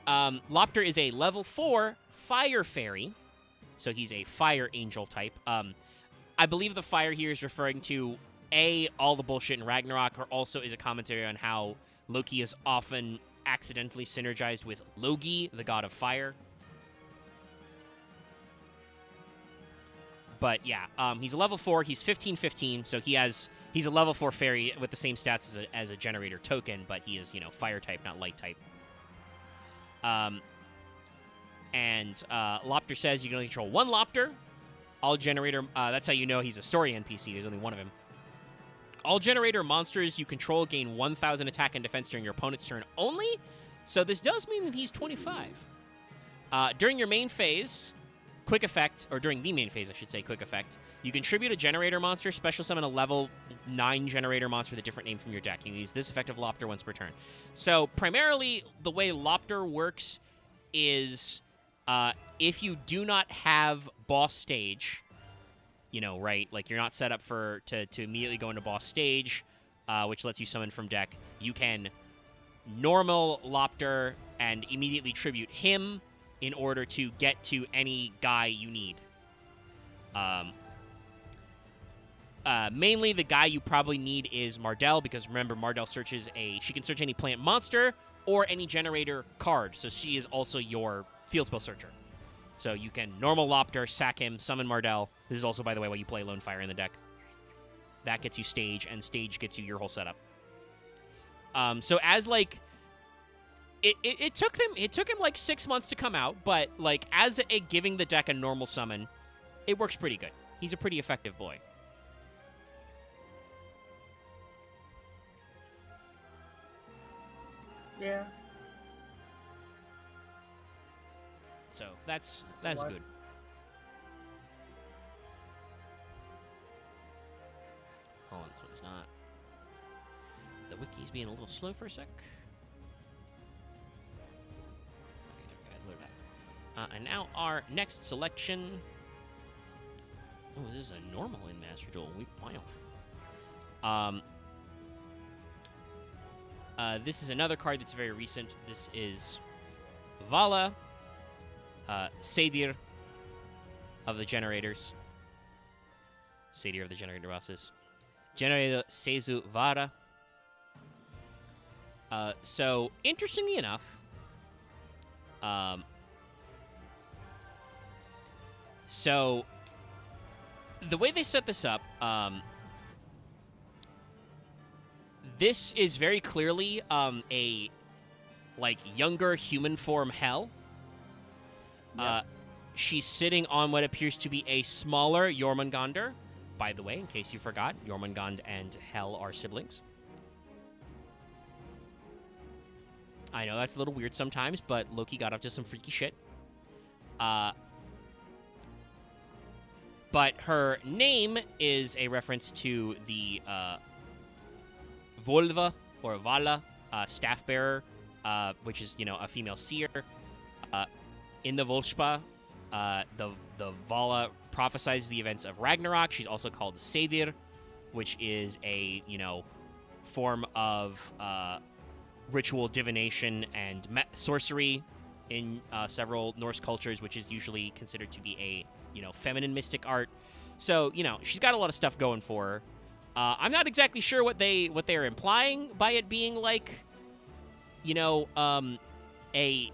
Lopter is a level 4 Fire Fairy, so he's a Fire Angel type. I believe the fire here is referring to, all the bullshit in Ragnarok, or also is a commentary on how Loki is often accidentally synergized with Logi, the god of fire. But yeah, he's a level 4. He's 15/15, so he's a level 4 fairy with the same stats as a generator token, but he is, fire type, not light type. And Lopter says you can only control one Lopter. All generator, that's how you know he's a story NPC. There's only one of him. All generator monsters you control gain 1,000 attack and defense during your opponent's turn only. So this does mean that he's 25. During your main phase, quick effect, or during the main phase, I should say, quick effect, you contribute a generator monster, special summon a level 9 generator monster with a different name from your deck. You can use this effect of Lopter once per turn. So primarily, the way Lopter works is if you do not have boss stage, right, like you're not set up to immediately go into boss stage, which lets you summon from deck, you can normal Lopter and immediately tribute him in order to get to any guy you need. Mainly the guy you probably need is Mardell, because remember, Mardell she can search any plant monster or any generator card, so she is also your field spell searcher. So you can normal Lopter, sack him, summon Mardell. This is also, by the way, why you play Lone Fire in the deck. That gets you stage, and stage gets you your whole setup. So as like, it took him like 6 months to come out, but like as giving the deck a normal summon, it works pretty good. He's a pretty effective boy. Yeah. So that's good. Hold on, this one's not. The wiki's being a little slow for a sec. Okay, there we go. I loaded that. And now our next selection. Oh, this is a normal in Master Duel. We wild. This is another card that's very recent. This is Vala, Sadir of the Generators. Sadir of the Generator bosses. Generaider Seizu Vara. So, interestingly enough, so the way they set this up, this is very clearly a like younger human form Hell. Yep. She's sitting on what appears to be a smaller Jormungandr. By the way, in case you forgot, Jormungand and Hell are siblings. I know that's a little weird sometimes, but Loki got up to some freaky shit. But her name is a reference to the Volva or Vala, staff bearer, which is, a female seer. In the Volspa, the Vala prophesies the events of Ragnarok. She's also called Sadir, which is a, form of ritual divination and sorcery in several Norse cultures, which is usually considered to be a, feminine mystic art. So, she's got a lot of stuff going for her. I'm not exactly sure what they're implying by it being like, a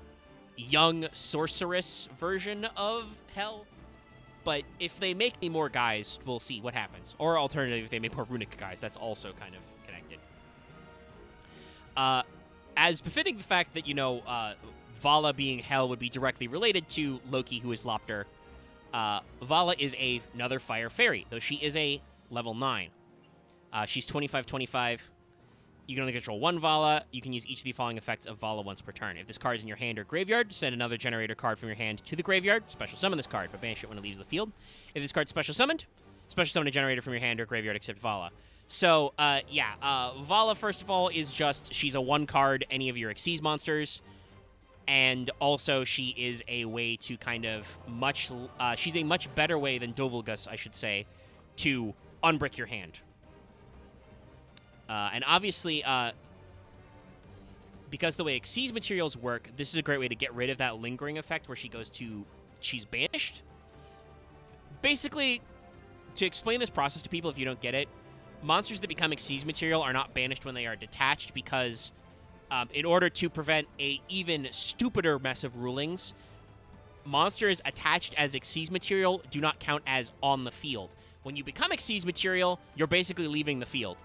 young sorceress version of Hell. But if they make me more guys, we'll see what happens. Or alternatively, if they make more runic guys, that's also kind of connected. As befitting the fact that, Vala being Hell would be directly related to Loki, who is Lopter, Vala is another fire fairy, though she is a level 9. She's 25/25. You can only control one Vala. You can use each of the following effects of Vala once per turn. If this card is in your hand or graveyard, send another Generator card from your hand to the graveyard. Special summon this card, but banish it when it leaves the field. If this card's special summoned, special summon a Generator from your hand or graveyard except Vala. So, Vala, first of all, is she's a 1-card any of your Xyz monsters. And also, she is a way to kind of she's a much better way than Dovulgus, I should say, to unbrick your hand. And obviously, because the way Xyz materials work, this is a great way to get rid of that lingering effect where she's banished. Basically, to explain this process to people if you don't get it, monsters that become Xyz material are not banished when they are detached because in order to prevent a even stupider mess of rulings, monsters attached as Xyz material do not count as on the field. When you become Xyz material, you're basically leaving the field.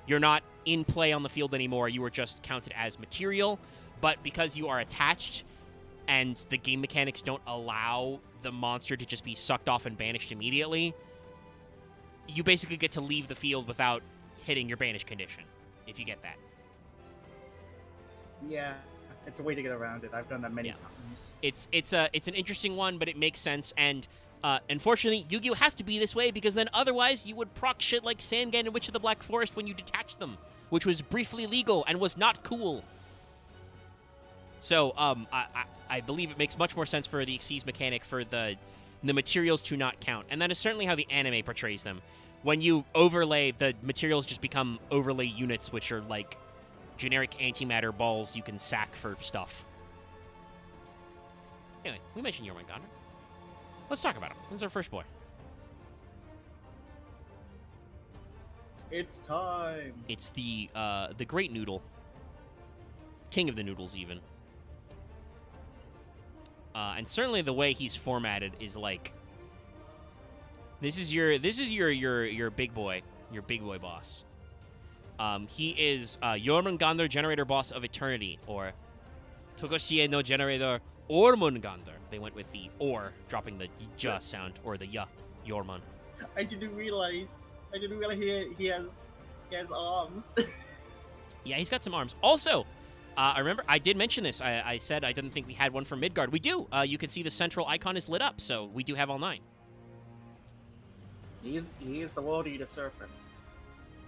You're not in play on the field anymore. You are just counted as material. But because you are attached and the game mechanics don't allow the monster to just be sucked off and banished immediately, you basically get to leave the field without hitting your banish condition, if you get that. Yeah, it's a way to get around it. I've done that many times. It's an interesting one, but it makes sense. And unfortunately, Yu-Gi-Oh! Has to be this way because then otherwise you would proc shit like Sangan and Witch of the Black Forest when you detach them, which was briefly legal and was not cool. So I believe it makes much more sense for the Xyz mechanic for the materials to not count. And that is certainly how the anime portrays them. When you overlay, the materials just become overlay units, which are like generic antimatter balls you can sack for stuff. Anyway, we mentioned Jormungandr. Let's talk about him. This is our first boy. It's time. It's the Great Noodle. King of the Noodles, even. And certainly the way he's formatted is like, this is your big boy boss. He is Jormungandr, Generator Boss of Eternity, or Tokoshie no Generaider Ormungandr. They went with the or, dropping the ja sound, or the ya, Jormung. I didn't realize he has arms. Yeah, he's got some arms. Also, I remember I did mention this. I said I didn't think we had one for Midgard. We do. You can see the central icon is lit up, so we do have all 9. He is the World Eater Serpent.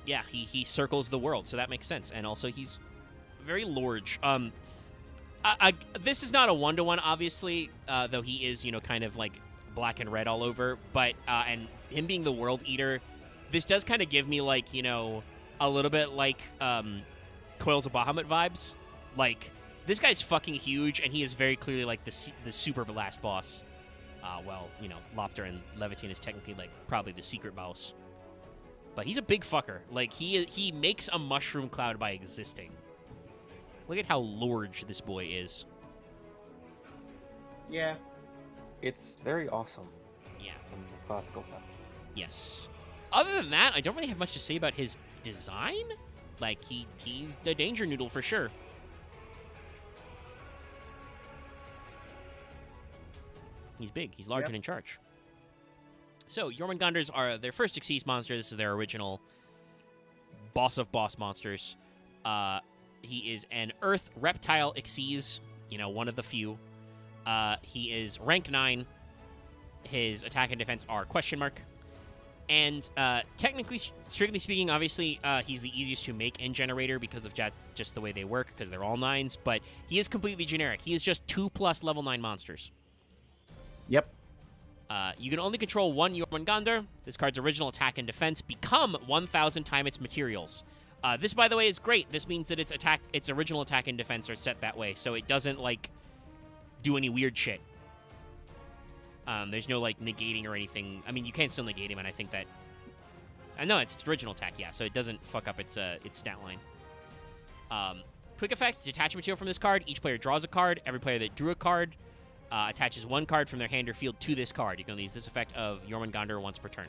Yeah, he circles the world, so that makes sense. And also, he's very large. This is not a 1-to-1, obviously, though he is, kind of like black and red all over. But and him being the World Eater, this does kind of give me like a little bit like Coils of Bahamut vibes. Like, this guy's fucking huge, and he is very clearly like the super last boss. Well, Lopter and Leviathan is technically like probably the secret boss. But he's a big fucker. Like, he makes a mushroom cloud by existing. Look at how large this boy is. Yeah. It's very awesome. Yeah. From the classical side. Yes. Other than that, I don't really have much to say about his design. Like, he's the danger noodle for sure. He's big. He's large and in charge. So, Jormungandrs are their first Xyz monster. This is their original boss of boss monsters. He is an Earth Reptile Xyz, one of the few. He is rank 9. His attack and defense are question mark. And technically, strictly speaking, obviously, he's the easiest to make in Generator because of just the way they work, because they're all 9s. But he is completely generic. He is just 2+ level 9 monsters. Yep. You can only control one Jormungandr. This card's original attack and defense become 1,000 times its materials. This, by the way, is great. This means that its original attack and defense are set that way, so it doesn't, like, do any weird shit. There's no, like, negating or anything. I mean, you can still negate him, and I think that... no, it's its original attack, yeah, so it doesn't fuck up its stat line. Quick effect, detach a material from this card. Each player draws a card. Every player that drew a card attaches one card from their hand or field to this card. You can only use this effect of Jormungandr once per turn.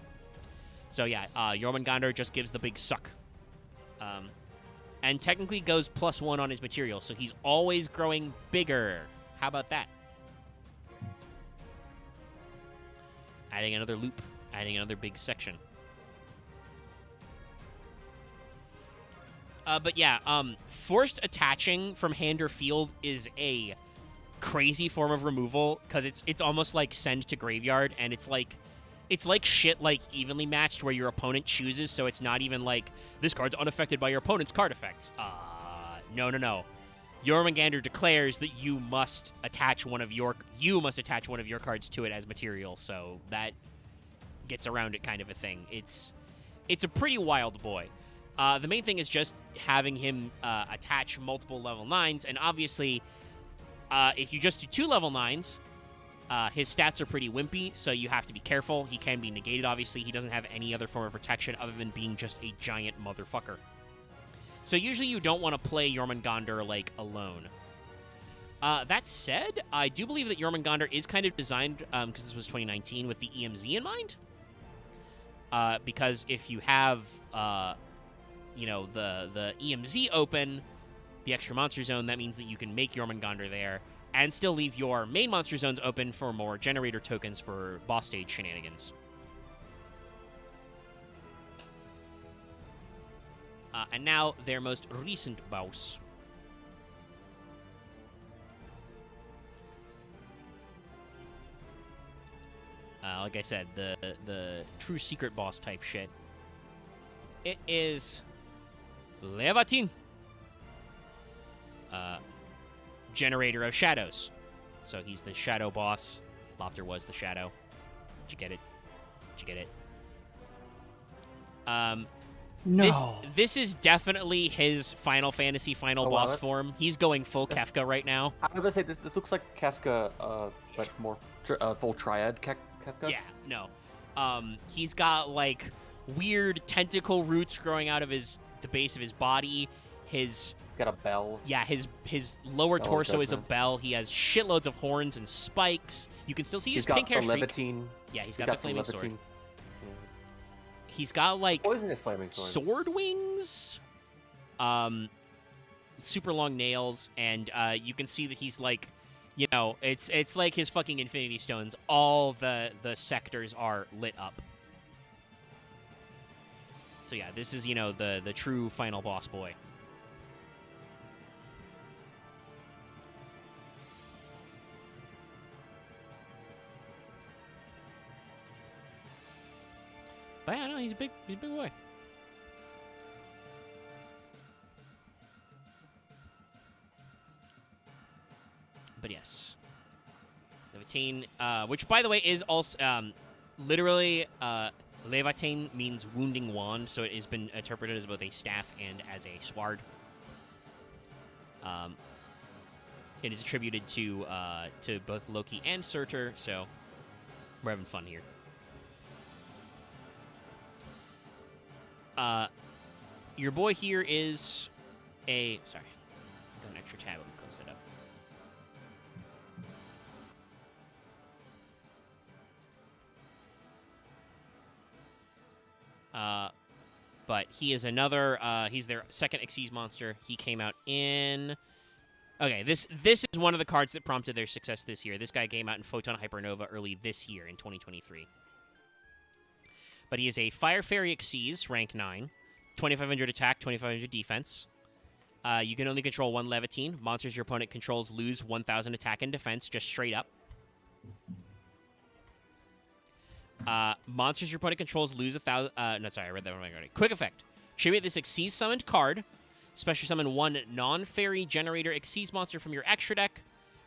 So, yeah, Jormungandr just gives the big suck. And technically goes +1 on his material, so he's always growing bigger. How about that? Adding another loop, adding another big section. But yeah, forced attaching from hand or field is a crazy form of removal, because it's almost like send to graveyard, and it's like shit like evenly matched where your opponent chooses, so it's not even like this card's unaffected by your opponent's card effects. No. Jormungandr declares that you must attach one of your cards to it as material, so that gets around it, kind of a thing. It's a pretty wild boy. The main thing is just having him attach multiple level 9s, and obviously, if you just do 2 level 9s, his stats are pretty wimpy, so you have to be careful. He can be negated, obviously. He doesn't have any other form of protection other than being just a giant motherfucker. So usually you don't want to play Jormungandr, like, alone. That said, I do believe that Jormungandr is kind of designed, because this was 2019, with the EMZ in mind. Because if you have, the EMZ open, the extra monster zone, that means that you can make Jormungandr there, and still leave your main monster zones open for more generator tokens for boss stage shenanigans. And now, their most recent boss. Like I said, the true secret boss type shit. It is Leviathan. Generator of Shadows. So he's the shadow boss. Lopter was the shadow. Did you get it? Did you get it? No. This is definitely his Final Fantasy final boss form. He's going full Kefka right now. I was gonna say this looks like Kefka, but more full triad Kefka. Yeah, no. He's got like weird tentacle roots growing out of the base of his body. He's got a bell. Yeah, his lower torso is a bell. He has shitloads of horns and spikes. You can still see his pink hair streak. Yeah, he's got the flaming sword. Yeah. He's got like poisonous flaming sword. Sword wings. super long nails, and you can see that he's like, you know, it's like his fucking Infinity Stones. All the sectors are lit up. So yeah, this is, you know, the true final boss boy. But yeah, no, he's a big boy. But yes, Levitain, which by the way is also literally Levitain means wounding wand, so it has been interpreted as both a staff and as a sword. It is attributed to both Loki and Surtur, so we're having fun here. Your boy here is a... Sorry. Got an extra tab. Let me close that up. But he is another... he's their second Xyz monster. He came out in... Okay, this is one of the cards that prompted their success this year. This guy came out in Photon Hypernova early this year in 2023. But he is a Fire Fairy Xyz, rank 9. 2,500 attack, 2,500 defense. You can only control one Levitain. Monsters your opponent controls lose 1,000 attack and defense, just straight up. Monsters your opponent controls lose 1,000... no, sorry, I read that one already. Quick effect. Tribute this Xyz summoned card. Special summon one non-fairy Generaider Xyz monster from your extra deck.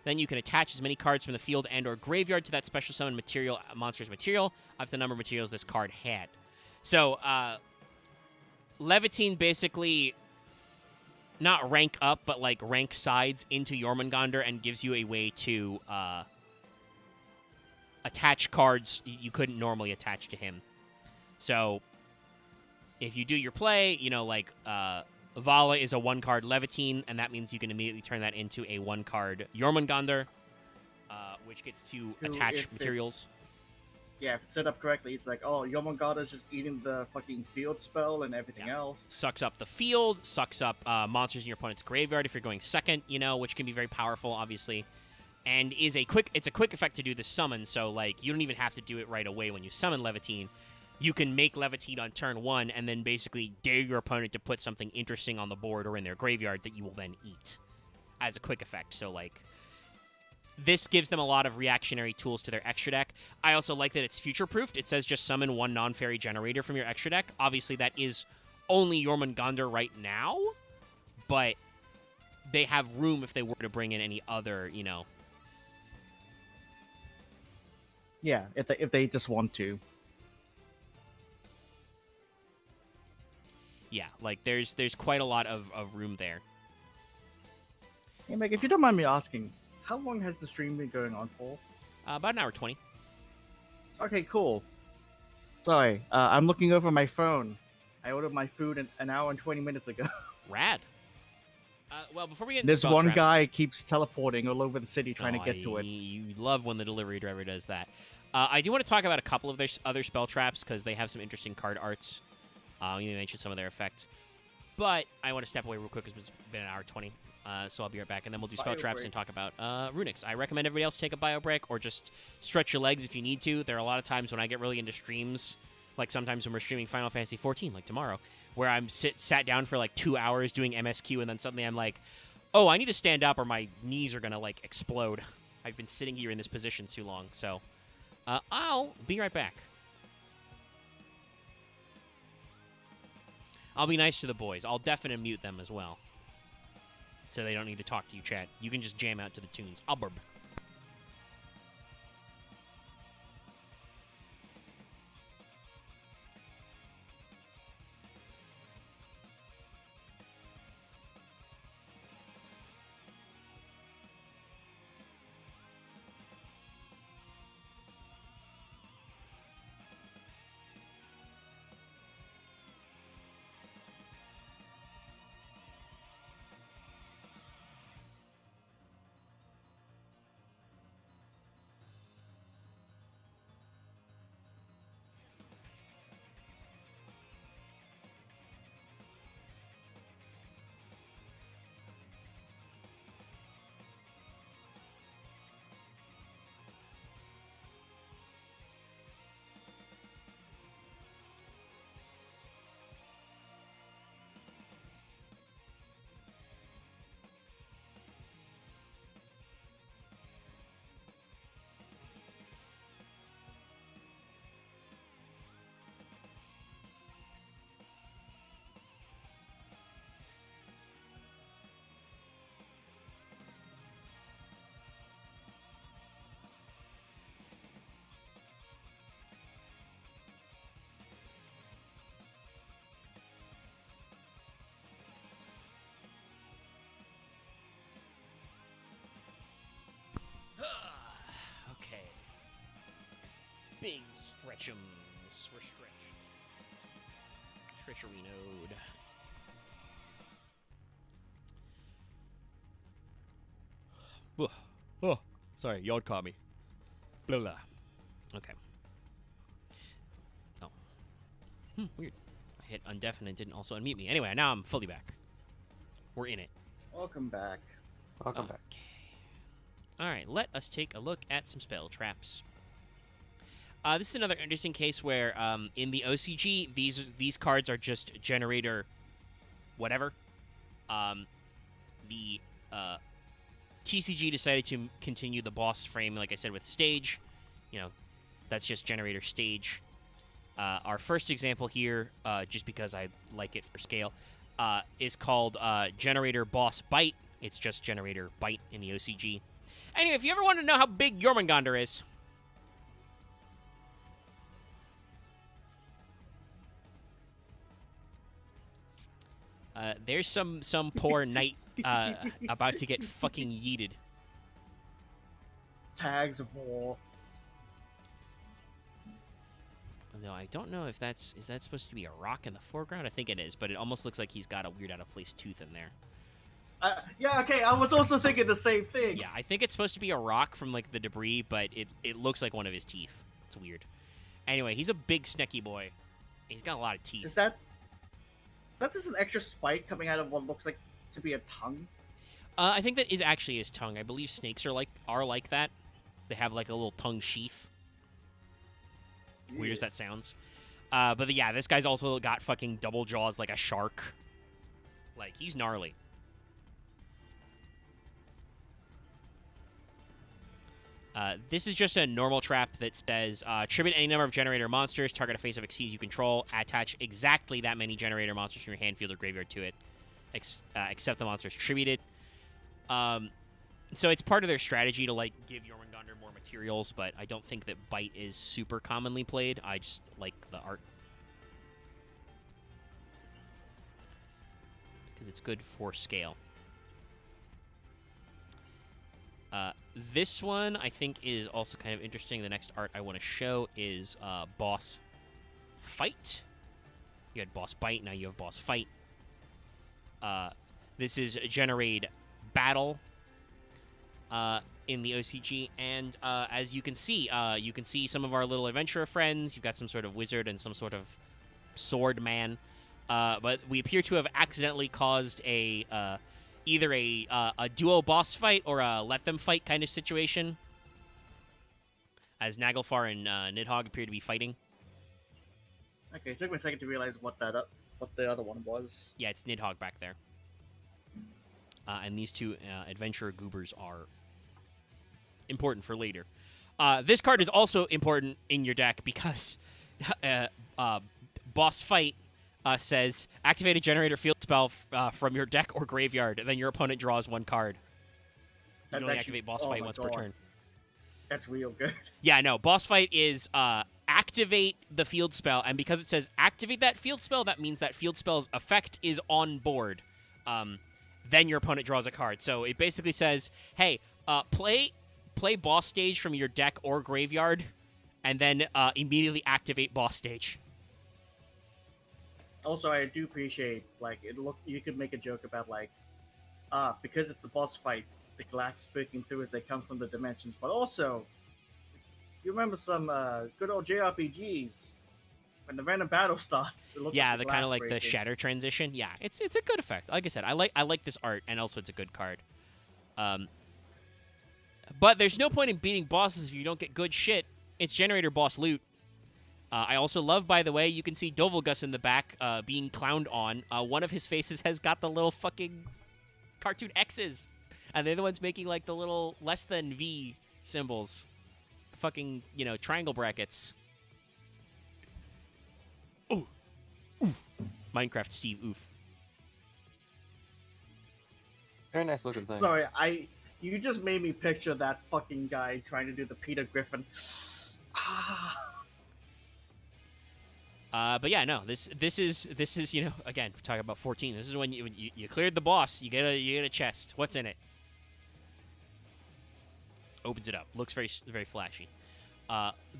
Then you can attach as many cards from the field and or graveyard to that special summon material monster's material up to the number of materials this card had. So, Levitain basically not rank up, but like rank sides into Jormungandr and gives you a way to attach cards you couldn't normally attach to him. So, if you do your play, you know, like Vala is a 1-card Levitain, and that means you can immediately turn that into a 1-card Jormungandr, which gets to attach materials. Yeah, if it's set up correctly, it's like, oh, Jormungandr is just eating the fucking field spell and everything else. Sucks up the field, sucks up monsters in your opponent's graveyard if you're going second, you know, which can be very powerful, obviously. And it's a quick effect to do the summon, so, like, you don't even have to do it right away when you summon Levitain. You can make Levitain on turn 1 and then basically dare your opponent to put something interesting on the board or in their graveyard that you will then eat as a quick effect. So, like, this gives them a lot of reactionary tools to their extra deck. I also like that it's future-proofed. It says just summon one non-fairy Generaider from your extra deck. Obviously, that is only Jormungandr right now, but they have room if they were to bring in any other, you know. Yeah, if they just want to. Yeah, like, there's quite a lot of room there. Hey, Meg, if you don't mind me asking, how long has the stream been going on for? About an hour 20. Okay, cool. Sorry, I'm looking over my phone. I ordered my food an hour and 20 minutes ago. Rad. Well, before we get into This spell one traps, guy keeps teleporting all over the city trying to get to it. You love when the delivery driver does that. I do want to talk about a couple of their other spell traps because they have some interesting card arts. You mentioned some of their effects. But I want to step away real quick because it's been an hour 20. So I'll be right back, and then we'll do spell traps and talk about RUNICKS. I recommend everybody else take a bio break or just stretch your legs if you need to. There are a lot of times when I get really into streams, like sometimes when we're streaming Final Fantasy XIV, like tomorrow, where I'm sat down for like 2 hours doing MSQ, and then suddenly I'm like, oh, I need to stand up or my knees are going to like explode. I've been sitting here in this position too long. So I'll be right back. I'll be nice to the boys. I'll definitely mute them as well, so they don't need to talk to you, chat. You can just jam out to the tunes. I'll burp. Big stretch'ems. We're stretched. Stretchery node. Oh, sorry, yawn caught me. Blah, blah. Okay. Oh. Weird. I hit undeafen and didn't also unmute me. Anyway, now I'm fully back. We're in it. Welcome back. Welcome back. Alright, let us take a look at some spell traps. This is another interesting case where in the OCG, these cards are just generator whatever. The TCG decided to continue the boss frame, like I said, with stage. You know, that's just generator stage. Our first example here, just because I like it for scale, is called Generator Boss Bite. It's just Generator Bite in the OCG. Anyway, if you ever want to know how big Jormungandr is, there's some poor knight about to get fucking yeeted. Tags of war. Though I don't know if is that supposed to be a rock in the foreground? I think it is, but it almost looks like he's got a weird out of place tooth in there. Yeah, okay, I was also thinking the same thing. Yeah, I think it's supposed to be a rock from like the debris, but it looks like one of his teeth. It's weird. Anyway, he's a big sneaky boy. He's got a lot of teeth. Is that just an extra spike coming out of what looks like to be a tongue? I think that is actually his tongue. I believe snakes are like that. They have like a little tongue sheath. Weird as that sounds. But yeah, this guy's also got fucking double jaws like a shark. Like, he's gnarly. This is just a normal trap that says, tribute any number of generator monsters, target a face of Xyz you control, attach exactly that many generator monsters from your hand, field, or graveyard to it, except the monsters tributed. So it's part of their strategy to, like, give Jormungandr more materials, but I don't think that Bite is super commonly played. I just like the art. Because it's good for scale. This one, I think, is also kind of interesting. The next art I want to show is Boss Fight. You had Boss Bite, now you have Boss Fight. This is Generaider Battle in the OCG, and as you can see some of our little adventurer friends. You've got some sort of wizard and some sort of sword man, but we appear to have accidentally caused either a duo boss fight or a let them fight kind of situation, as Naglfar and Nidhogg appear to be fighting. Okay, it took me a second to realize what the other one was. Yeah, it's Nidhogg back there. And these two adventurer goobers are important for later. This card is also important in your deck because Boss Fight says, activate a generator field spell from your deck or graveyard, and then your opponent draws one card. You can only activate Boss Fight once per turn. That's real good. Yeah, no, Boss Fight is activate the field spell, and because it says activate that field spell, that means that field spell's effect is on board. Then your opponent draws a card. So it basically says, hey, play boss stage from your deck or graveyard, and then immediately activate boss stage. Also, I do appreciate, like, you could make a joke about, like, because it's the boss fight, the glass is breaking through as they come from the dimensions, but also, you remember some good old JRPGs, when the random battle starts, it looks yeah, like the kind of like the shatter transition. Yeah, it's a good effect. Like I said, I like this art, and also it's a good card. But there's no point in beating bosses if you don't get good shit. It's generator boss loot. I also love, by the way, you can see Dovelgus in the back being clowned on. One of his faces has got the little fucking cartoon X's. And they're the ones making, like, the little less than V symbols. The fucking, triangle brackets. Ooh. Oof. Minecraft Steve, oof. Very nice looking thing. Sorry, you just made me picture that fucking guy trying to do the Peter Griffin. But yeah, no, this is again, we're talking about 14. This is when you cleared the boss, you get a chest. What's in it? Opens it up. Looks very very flashy.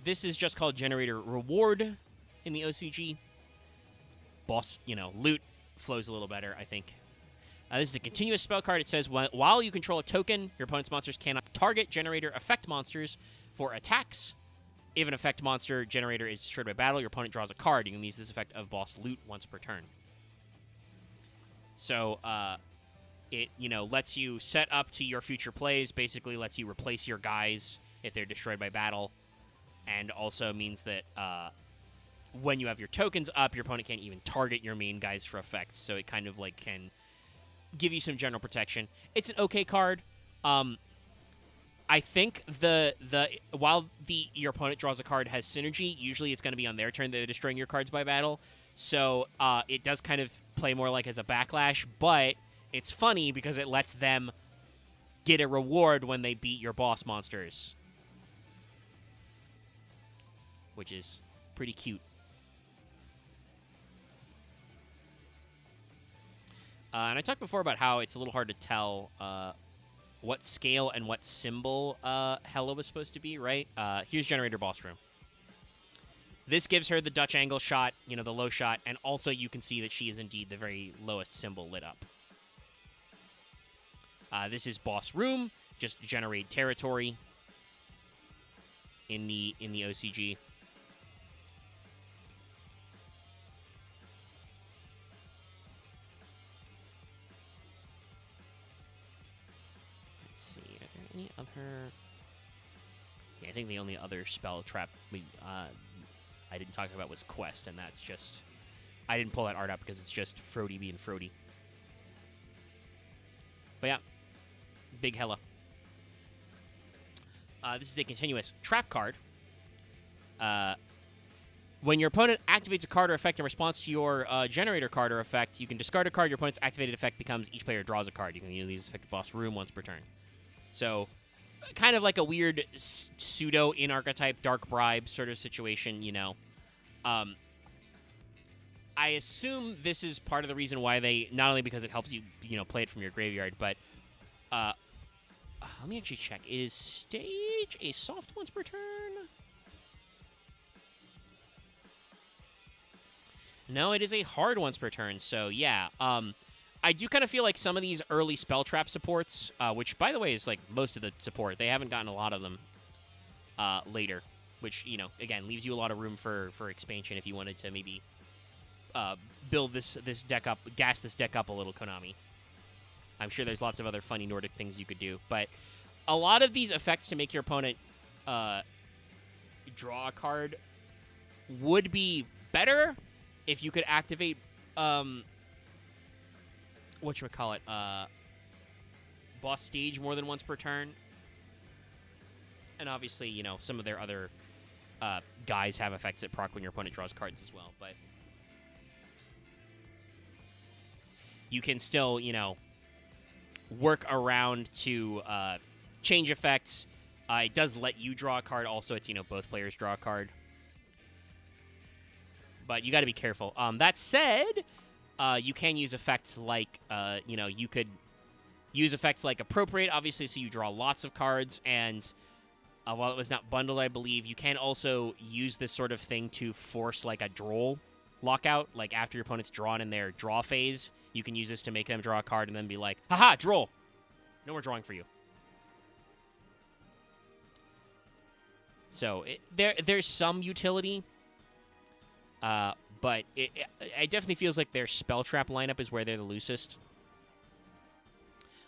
This is just called Generator Reward in the OCG. Boss, loot flows a little better, I think. This is a continuous spell card. It says, while you control a token, your opponent's monsters cannot target Generator effect monsters for attacks. If an effect monster generator is destroyed by battle, your opponent draws a card. You can use this effect of boss loot once per turn. So, it, lets you set up to your future plays, basically lets you replace your guys if they're destroyed by battle, and also means that when you have your tokens up, your opponent can't even target your main guys for effects, so it kind of, can give you some general protection. It's an okay card. I think while your opponent draws a card has synergy, usually it's going to be on their turn that they're destroying your cards by battle, so it does kind of play more like as a backlash, but it's funny because it lets them get a reward when they beat your boss monsters, which is pretty cute. And I talked before about how it's a little hard to tell what scale and what symbol Hela was supposed to be, right? Here's Generator Boss Room. This gives her the Dutch angle shot, the low shot, and also you can see that she is indeed the very lowest symbol lit up. This is Boss Room, just generate territory in the OCG. Let's see, are there any other? Yeah, I think the only other spell trap I didn't talk about was Quest, and that's just, I didn't pull that art up because it's just Frody being Frody. But yeah, big Hela. This is a continuous trap card. When your opponent activates a card or effect in response to your generator card or effect, you can discard a card. Your opponent's activated effect becomes each player draws a card. You can use these effect Boss Room once per turn. So, kind of like a weird pseudo in-archetype Dark Bribe sort of situation, I assume this is part of the reason why they, not only because it helps you, play it from your graveyard, but let me actually check. Is Stage a soft once per turn? No, it is a hard once per turn, so yeah. I do kind of feel like some of these early spell trap supports, which, by the way, is like most of the support. They haven't gotten a lot of them later, which, again, leaves you a lot of room for expansion if you wanted to maybe build this deck up, gas this deck up a little, Konami. I'm sure there's lots of other funny Nordic things you could do, but a lot of these effects to make your opponent draw a card would be better if you could activate Boss Stage more than once per turn. And obviously, some of their other guys have effects that proc when your opponent draws cards as well, but you can still, work around to change effects. It does let you draw a card. Also, it's, both players draw a card. But you got to be careful. That said, you can use effects like, you could use effects like Appropriate, obviously, so you draw lots of cards. And while it was not bundled, I believe, you can also use this sort of thing to force, like, a droll lockout. Like, after your opponent's drawn in their draw phase, you can use this to make them draw a card and then be like, haha, droll! No more drawing for you. So, there's some utility. But it definitely feels like their spell trap lineup is where they're the loosest.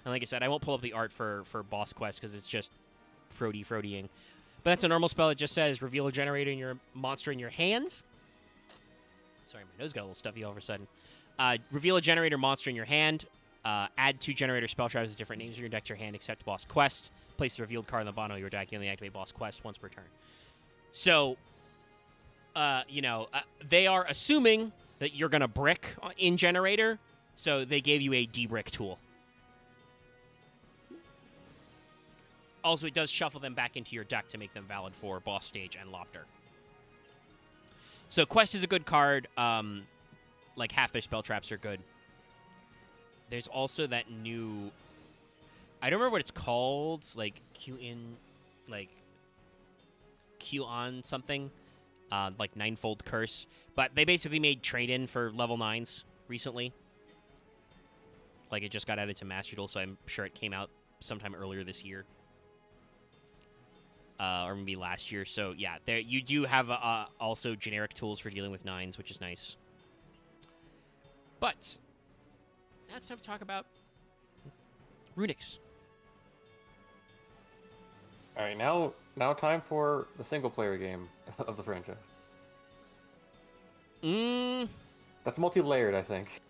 And like I said, I won't pull up the art for Boss Quest because it's just Frodying. But that's a normal spell. It just says reveal a generator in your monster in your hand. Sorry, my nose got a little stuffy all of a sudden. Reveal a generator monster in your hand. Add 2 generator spell traps with different names in your deck to your hand except Boss Quest. Place the revealed card on the bottom of your deck. You only activate Boss Quest once per turn. So, they are assuming that you're going to brick in Generator, so they gave you a debrick tool. Also, it does shuffle them back into your deck to make them valid for Boss Stage and Lopter. So Quest is a good card. Like, half their spell traps are good. There's also that new... I don't remember what it's called. Like, Q on something, like Ninefold Curse. But they basically made trade-in for level 9s recently. Like, it just got added to Master Duel, so I'm sure it came out sometime earlier this year. Or maybe last year. So, yeah, there you do have also generic tools for dealing with 9s, which is nice. But that's time to talk about RUNICKS. All right, now time for the single-player game of the franchise. That's multi-layered, I think.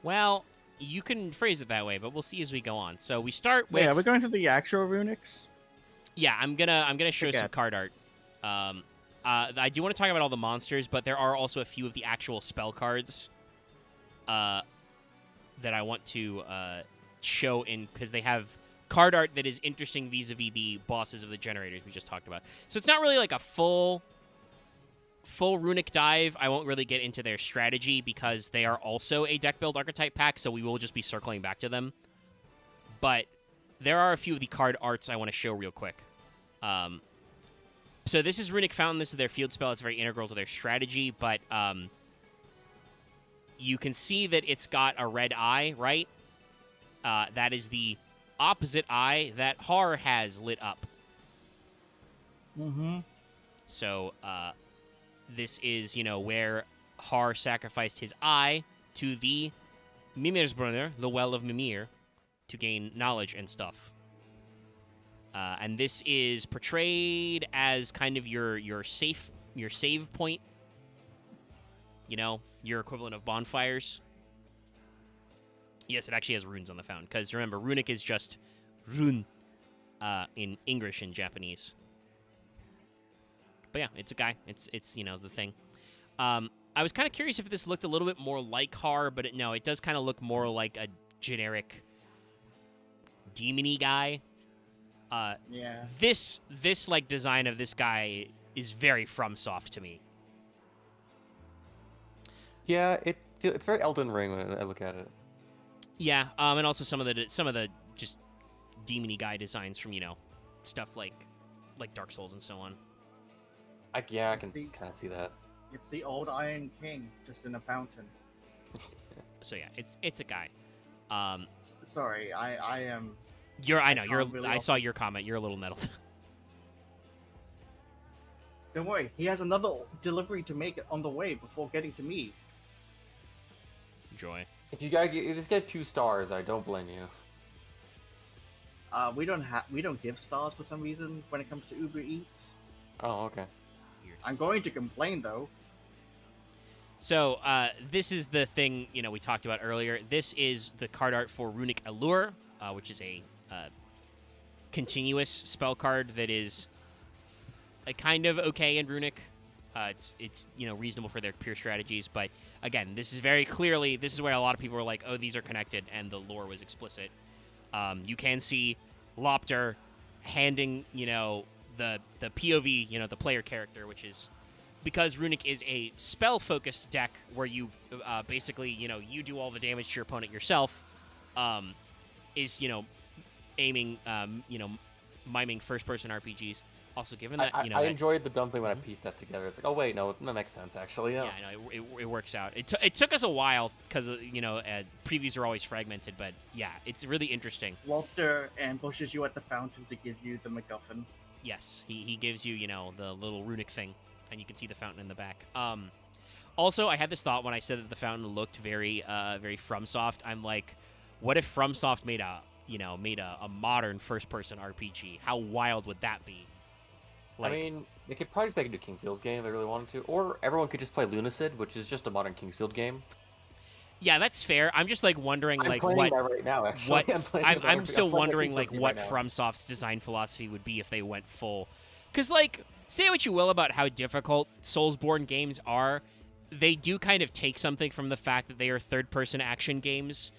Well, you can phrase it that way, but we'll see as we go on. So we start with. Yeah, we're going to the actual RUNICKS. Yeah, I'm gonna show some card art. I do want to talk about all the monsters, but there are also a few of the actual spell cards that I want to show in, because they have card art that is interesting vis-a-vis the bosses of the generators we just talked about. So it's not really like a full runic dive. I won't really get into their strategy because they are also a deck build archetype pack, so we will just be circling back to them. But there are a few of the card arts I want to show real quick. So this is Runic Fountain. This is their field spell. It's very integral to their strategy, but you can see that it's got a red eye, right? That is the opposite eye that Har has lit up. Mm-hmm. So this is, where Har sacrificed his eye to the Mimir's the Well of Mimir, to gain knowledge and stuff. And this is portrayed as kind of your save point. Your equivalent of bonfires. Yes, it actually has runes on the fountain, because remember, runic is just rune in English and Japanese. But yeah, it's a guy. It's the thing. I was kind of curious if this looked a little bit more like Har, but no, it does kind of look more like a generic demon-y guy. Yeah. This like design of this guy is very FromSoft to me. Yeah, it's very Elden Ring when I look at it. Yeah, and also some of the just demon-y guy designs from stuff like Dark Souls and so on. I can kind of see that. It's the old Iron King, just in a fountain. So yeah, it's a guy. Sorry, I am. I saw your comment. You're a little nettled. Don't worry, he has another delivery to make on the way before getting to me. Joy. If you just get 2 stars, I don't blame you. We don't give stars for some reason when it comes to Uber Eats. Oh, okay. I'm going to complain though. So this is the thing we talked about earlier. This is the card art for Runic Allure, which is a continuous spell card that is kind of okay in Runic. It's reasonable for their pure strategies, but again, this is where a lot of people were like, oh, these are connected, and the lore was explicit. You can see Lopter handing the POV, the player character, which is because Runic is a spell-focused deck where you basically you do all the damage to your opponent yourself. Is aiming miming first-person RPGs. Also, given that I enjoyed the dumpling when I pieced that together. It's like, oh wait, no, that makes sense actually. Yeah, I know it works out. It took us a while because previews are always fragmented, but yeah, it's really interesting. Walter ambushes you at the fountain to give you the MacGuffin. Yes, he gives you the little runic thing, and you can see the fountain in the back. Also, I had this thought when I said that the fountain looked very FromSoft. I'm like, what if FromSoft made a modern first-person RPG? How wild would that be? I mean, they could probably just make a new Kingsfield game if they really wanted to, or everyone could just play Lunacid, which is just a modern Kingsfield game. Yeah, that's fair. I'm just wondering I'm what that right now. Actually, I'm still wondering what FromSoft's design philosophy would be if they went full. Because say what you will about how difficult Soulsborne games are, they do kind of take something from the fact that they are third-person action games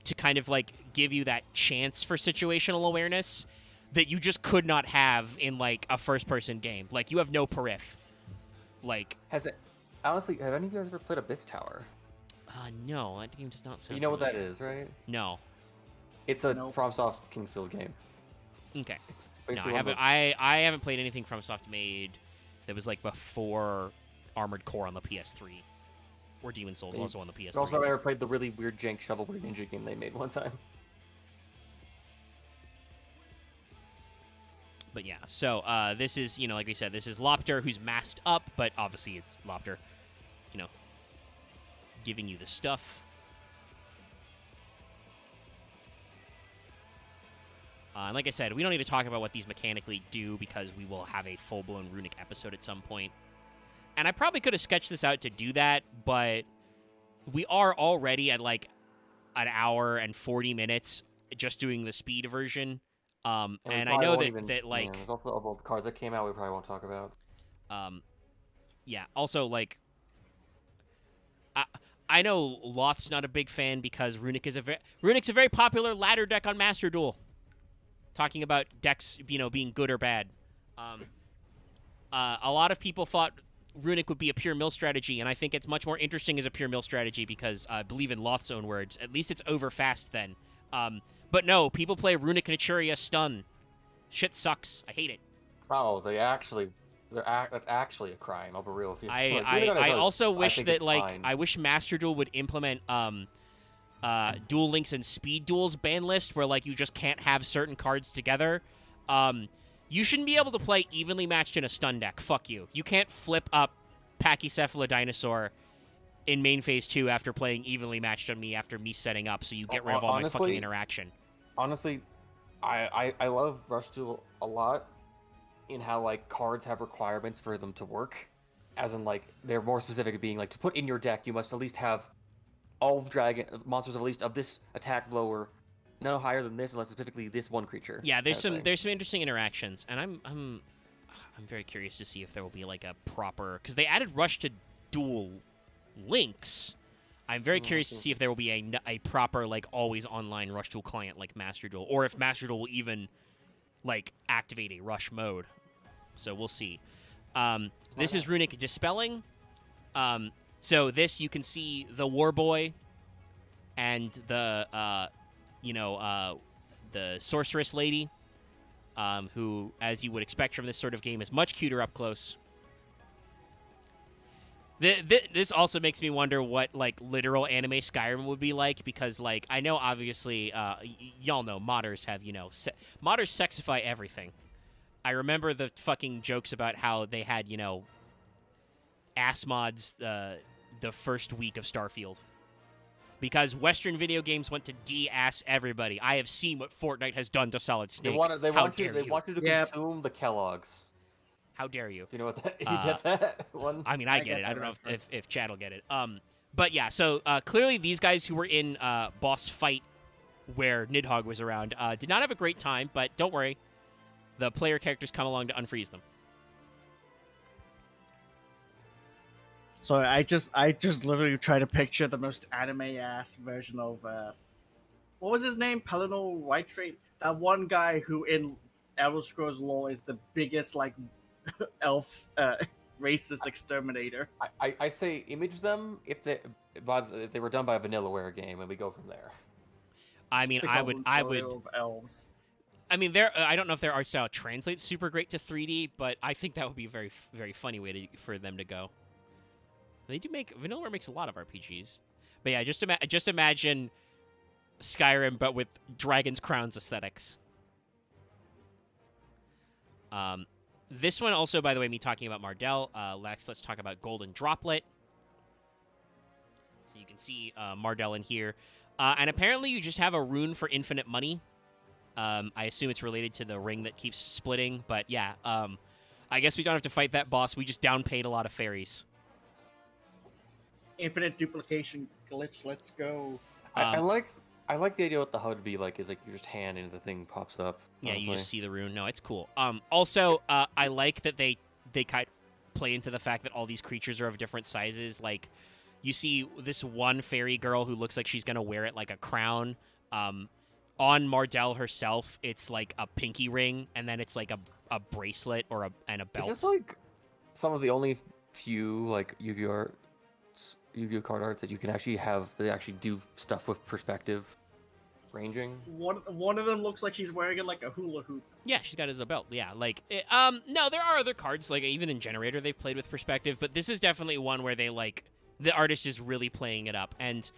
to kind of give you that chance for situational awareness that you just could not have in a first-person game. You have no periph. Honestly, have any of you guys ever played Abyss Tower? No, that game does not sound. You know what that is, right? No. It's a FromSoft Kingsfield game. Okay. It's no, I haven't played anything FromSoft made That was like before Armored Core on the PS3, or Demon Souls also on the PS3. Also, I ever played the really weird jank shovelware ninja game they made one time. But yeah, so this is, like we said, this is Lopter who's masked up, but obviously it's Lopter, giving you the stuff. And like I said, we don't need to talk about what these mechanically do because we will have a full-blown Runic episode at some point. And I probably could have sketched this out to do that, but we are already at like an hour and 40 minutes just doing the speed version. And I know that like... there's also all the cards that came out we probably won't talk about. Yeah, also, like... I know Loft's not a big fan because Runic's a very popular ladder deck on Master Duel. Talking about decks, being good or bad. A lot of people thought Runic would be a pure mill strategy, and I think it's much more interesting as a pure mill strategy because I believe in Loft's own words. At least it's over fast then. But no, people play Runic Naturia Stun. Shit sucks. I hate it. Oh, that's actually a crime. I'll be real with you. I also wish that I wish Master Duel would implement Duel Links and Speed Duels ban list where like you just can't have certain cards together. You shouldn't be able to play evenly matched in a stun deck. Fuck you. You can't flip up Pachycephala Dinosaur in main phase 2 after playing evenly matched on me after me setting up, so you get rid of all my fucking interaction. Honestly, I love Rush Duel a lot in how like cards have requirements for them to work. As in like they're more specific being like to put in your deck you must at least have all monsters of at least of this attack blower no higher than this unless specifically this one creature. Yeah, there's some interesting interactions, and I'm very curious to see if there will be like a proper, because they added Rush to Duel Links. I'm very curious to see if there will be a proper like always online Rush Duel client like Master Duel, or if Master Duel will even like activate a Rush mode. So we'll see. This is Runic Dispelling. So this you can see the Warboy and the the Sorceress Lady, who, as you would expect from this sort of game, is much cuter up close. This also makes me wonder what like literal anime Skyrim would be like, because like I know obviously y'all know modders have modders sexify everything. I remember the fucking jokes about how they had ass mods the first week of Starfield because Western video games want to de-ass everybody. I have seen what Fortnite has done to Solid Snake. They want you to consume the Kellogg's. How dare you? You know what that? You get that one? I mean, I get it. I don't know if Chad will get it. But yeah. So clearly, these guys who were in boss fight where Nidhogg was around did not have a great time. But don't worry, the player characters come along to unfreeze them. So I just literally try to picture the most anime-ass version of what was his name? Pelennor Whitestraight? That one guy who in Elder Scrolls lore is the biggest like elf racist exterminator. I say image them if they were done by a Vanillaware game, and we go from there. I mean, I would. Of elves. I mean, I don't know if their art style translates super great to 3D, but I think that would be a very, very funny way for them to go. They do Vanillaware makes a lot of RPGs, but yeah, just imagine Skyrim but with Dragon's Crowns aesthetics. This one also, by the way, me talking about Mardell. Let's talk about Golden Droplet. So you can see Mardell in here, and apparently you just have a rune for infinite money. I assume it's related to the ring that keeps splitting, but yeah, I guess we don't have to fight that boss. We just downpaid a lot of fairies. Infinite duplication glitch. Let's go. I like the idea what the HUD would be like. Is like you just hand and the thing pops up. Yeah, honestly. You just see the rune. No, it's cool. Also, I like that they kind of play into the fact that all these creatures are of different sizes. Like, you see this one fairy girl who looks like she's gonna wear it like a crown. On Mardell herself, it's like a pinky ring, and then it's like a bracelet and a belt. Is this like some of the only few like Yu-Gi-Oh card arts that you can actually have that actually do stuff with perspective? ranging. One of them looks like she's wearing it like a hula hoop. Yeah, she's got it as a belt. Yeah, like, no, there are other cards, like, even in Generator, they've played with perspective, but this is definitely one where they, like, the artist is really playing it up. And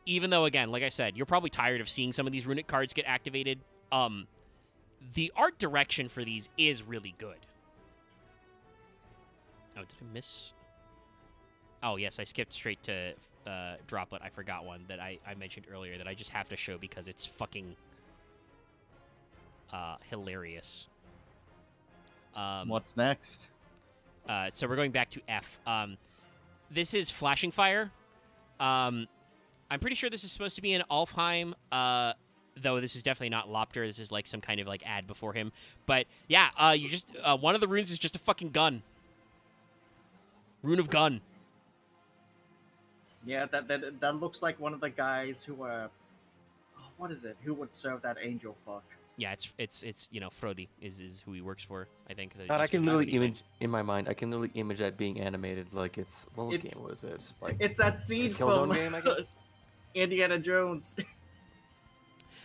even though, again, like I said, you're probably tired of seeing some of these runic cards get activated, the art direction for these is really good. Oh, did I miss? Oh, yes, I skipped straight to Droplet. I forgot one that I mentioned earlier that I just have to show because it's fucking hilarious. What's next? So we're going back to F. This is Flashing Fire. I'm pretty sure this is supposed to be an Alfheim, though this is definitely not Lopter. This is like some kind of like ad before him. But yeah, you just one of the runes is just a fucking gun. Rune of Gun. Yeah, that looks like one of the guys who what is it? Who would serve that angel fuck? Yeah, it's you know, Frodi is who he works for. I think. God, I can literally image in my mind. I can literally image that being animated like it's what game was it? Like it's that scene Killzone from game, I guess. Indiana Jones.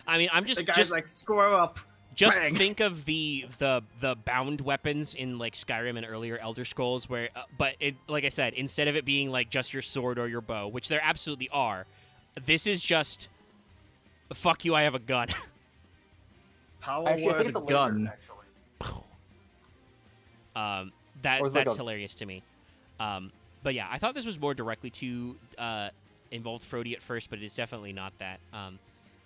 I mean, I'm The just guy's like, square up. Just Bang. think of the bound weapons in like Skyrim and earlier Elder Scrolls, where, but it, like I said, instead of it being like just your sword or your bow, which there absolutely are, this is just, fuck you, I have a gun. Power Actually, I think word it's a laser, gun. actually. That's like a- hilarious to me. But yeah, I thought this was more directly to involve Frodi at first, but it is definitely not that.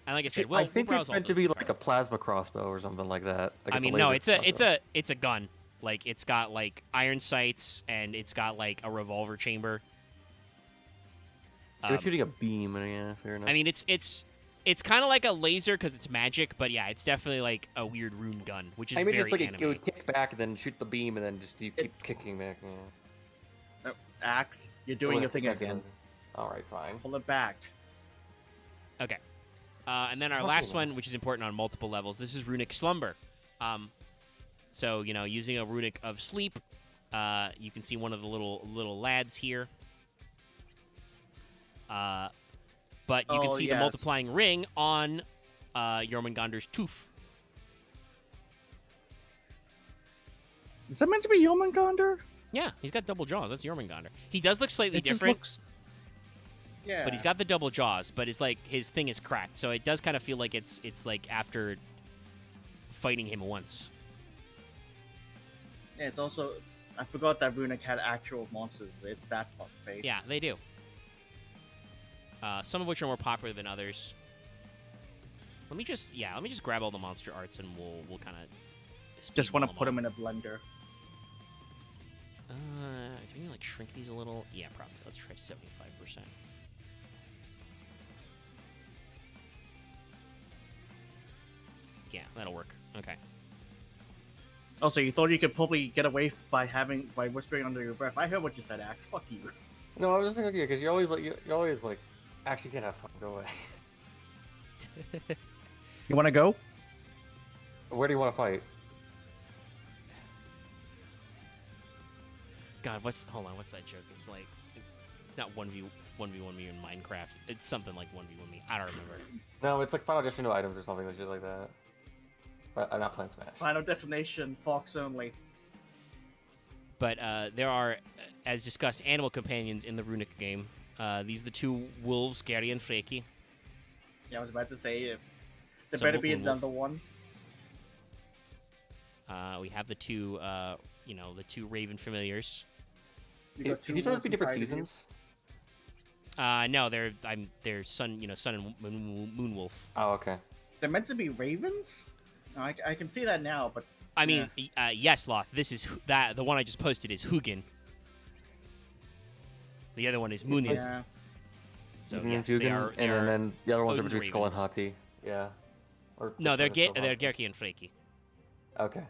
And like I said, I think it's meant to be like a plasma crossbow or something like that. Like I it's mean, a no, laser crossbow. it's a gun. Like it's got like iron sights and it's got like a revolver chamber. You're shooting a beam, and yeah, fair enough. I mean, it's kind of like a laser because it's magic, but yeah, it's definitely like a weird rune gun, which is very it's like anime. it would kick back and then shoot the beam, and then just you keep kicking back. Yeah. Axe, you're doing your thing again. All right, fine. Pull it back. Okay. And then our Okay, last then. one, which is important on multiple levels, this is Runic Slumber. So, you know, using a Runic of Sleep, you can see one of the little lads here. But you can see the multiplying ring on Jormungandr's tooth. Is that meant to be Jormungandr? Yeah, he's got double jaws. That's Jormungandr. He does look slightly It just different, looks. Yeah. but he's got the double jaws. But it's like his thing is cracked, so it does kind of feel like it's like after fighting him once. Yeah, it's also. I forgot that Runic had actual monsters. It's that fuck face. Yeah, they do. Some of which are more popular than others. Let me just grab all the monster arts and we'll kind of Just want to put them in a blender. Do we need to like shrink these a little? Yeah, probably. Let's try 75%. Yeah, that'll work. Okay. Also, you thought you could probably get away by whispering under your breath. I heard what you said, Axe. Fuck you. No, I was just thinking because you're always like, actually can't have fun. Go away. You want to go? Where do you want to fight? God, hold on, what's that joke? It's like, it's not 1v1 me in Minecraft. It's something like 1v1 me. I don't remember. No, it's like Final Destination items or something like shit like that. But I'm not playing Smash. Final Destination, Fox only. But there are, as discussed, animal companions in the Runic game. These are the two wolves, Gary and Freki. Yeah, I was about to say, there So better be Wolf. another one. We have the two, the two Raven familiars. You got Is two these supposed to be wolves different inside of you. seasons? No, they're Sun and Moonwolf. Oh, okay. They're meant to be ravens? No, I can see that now, but I mean, yes, Loth. This is the one I just posted is Hugin. The other one is Munin. yeah. So Munin yes, and they Fugen, are. and then the other ones are Odin between Skull and Ravens. Hati. Yeah. Or No, they're Skull and Hati. Gerki and Freki. Okay.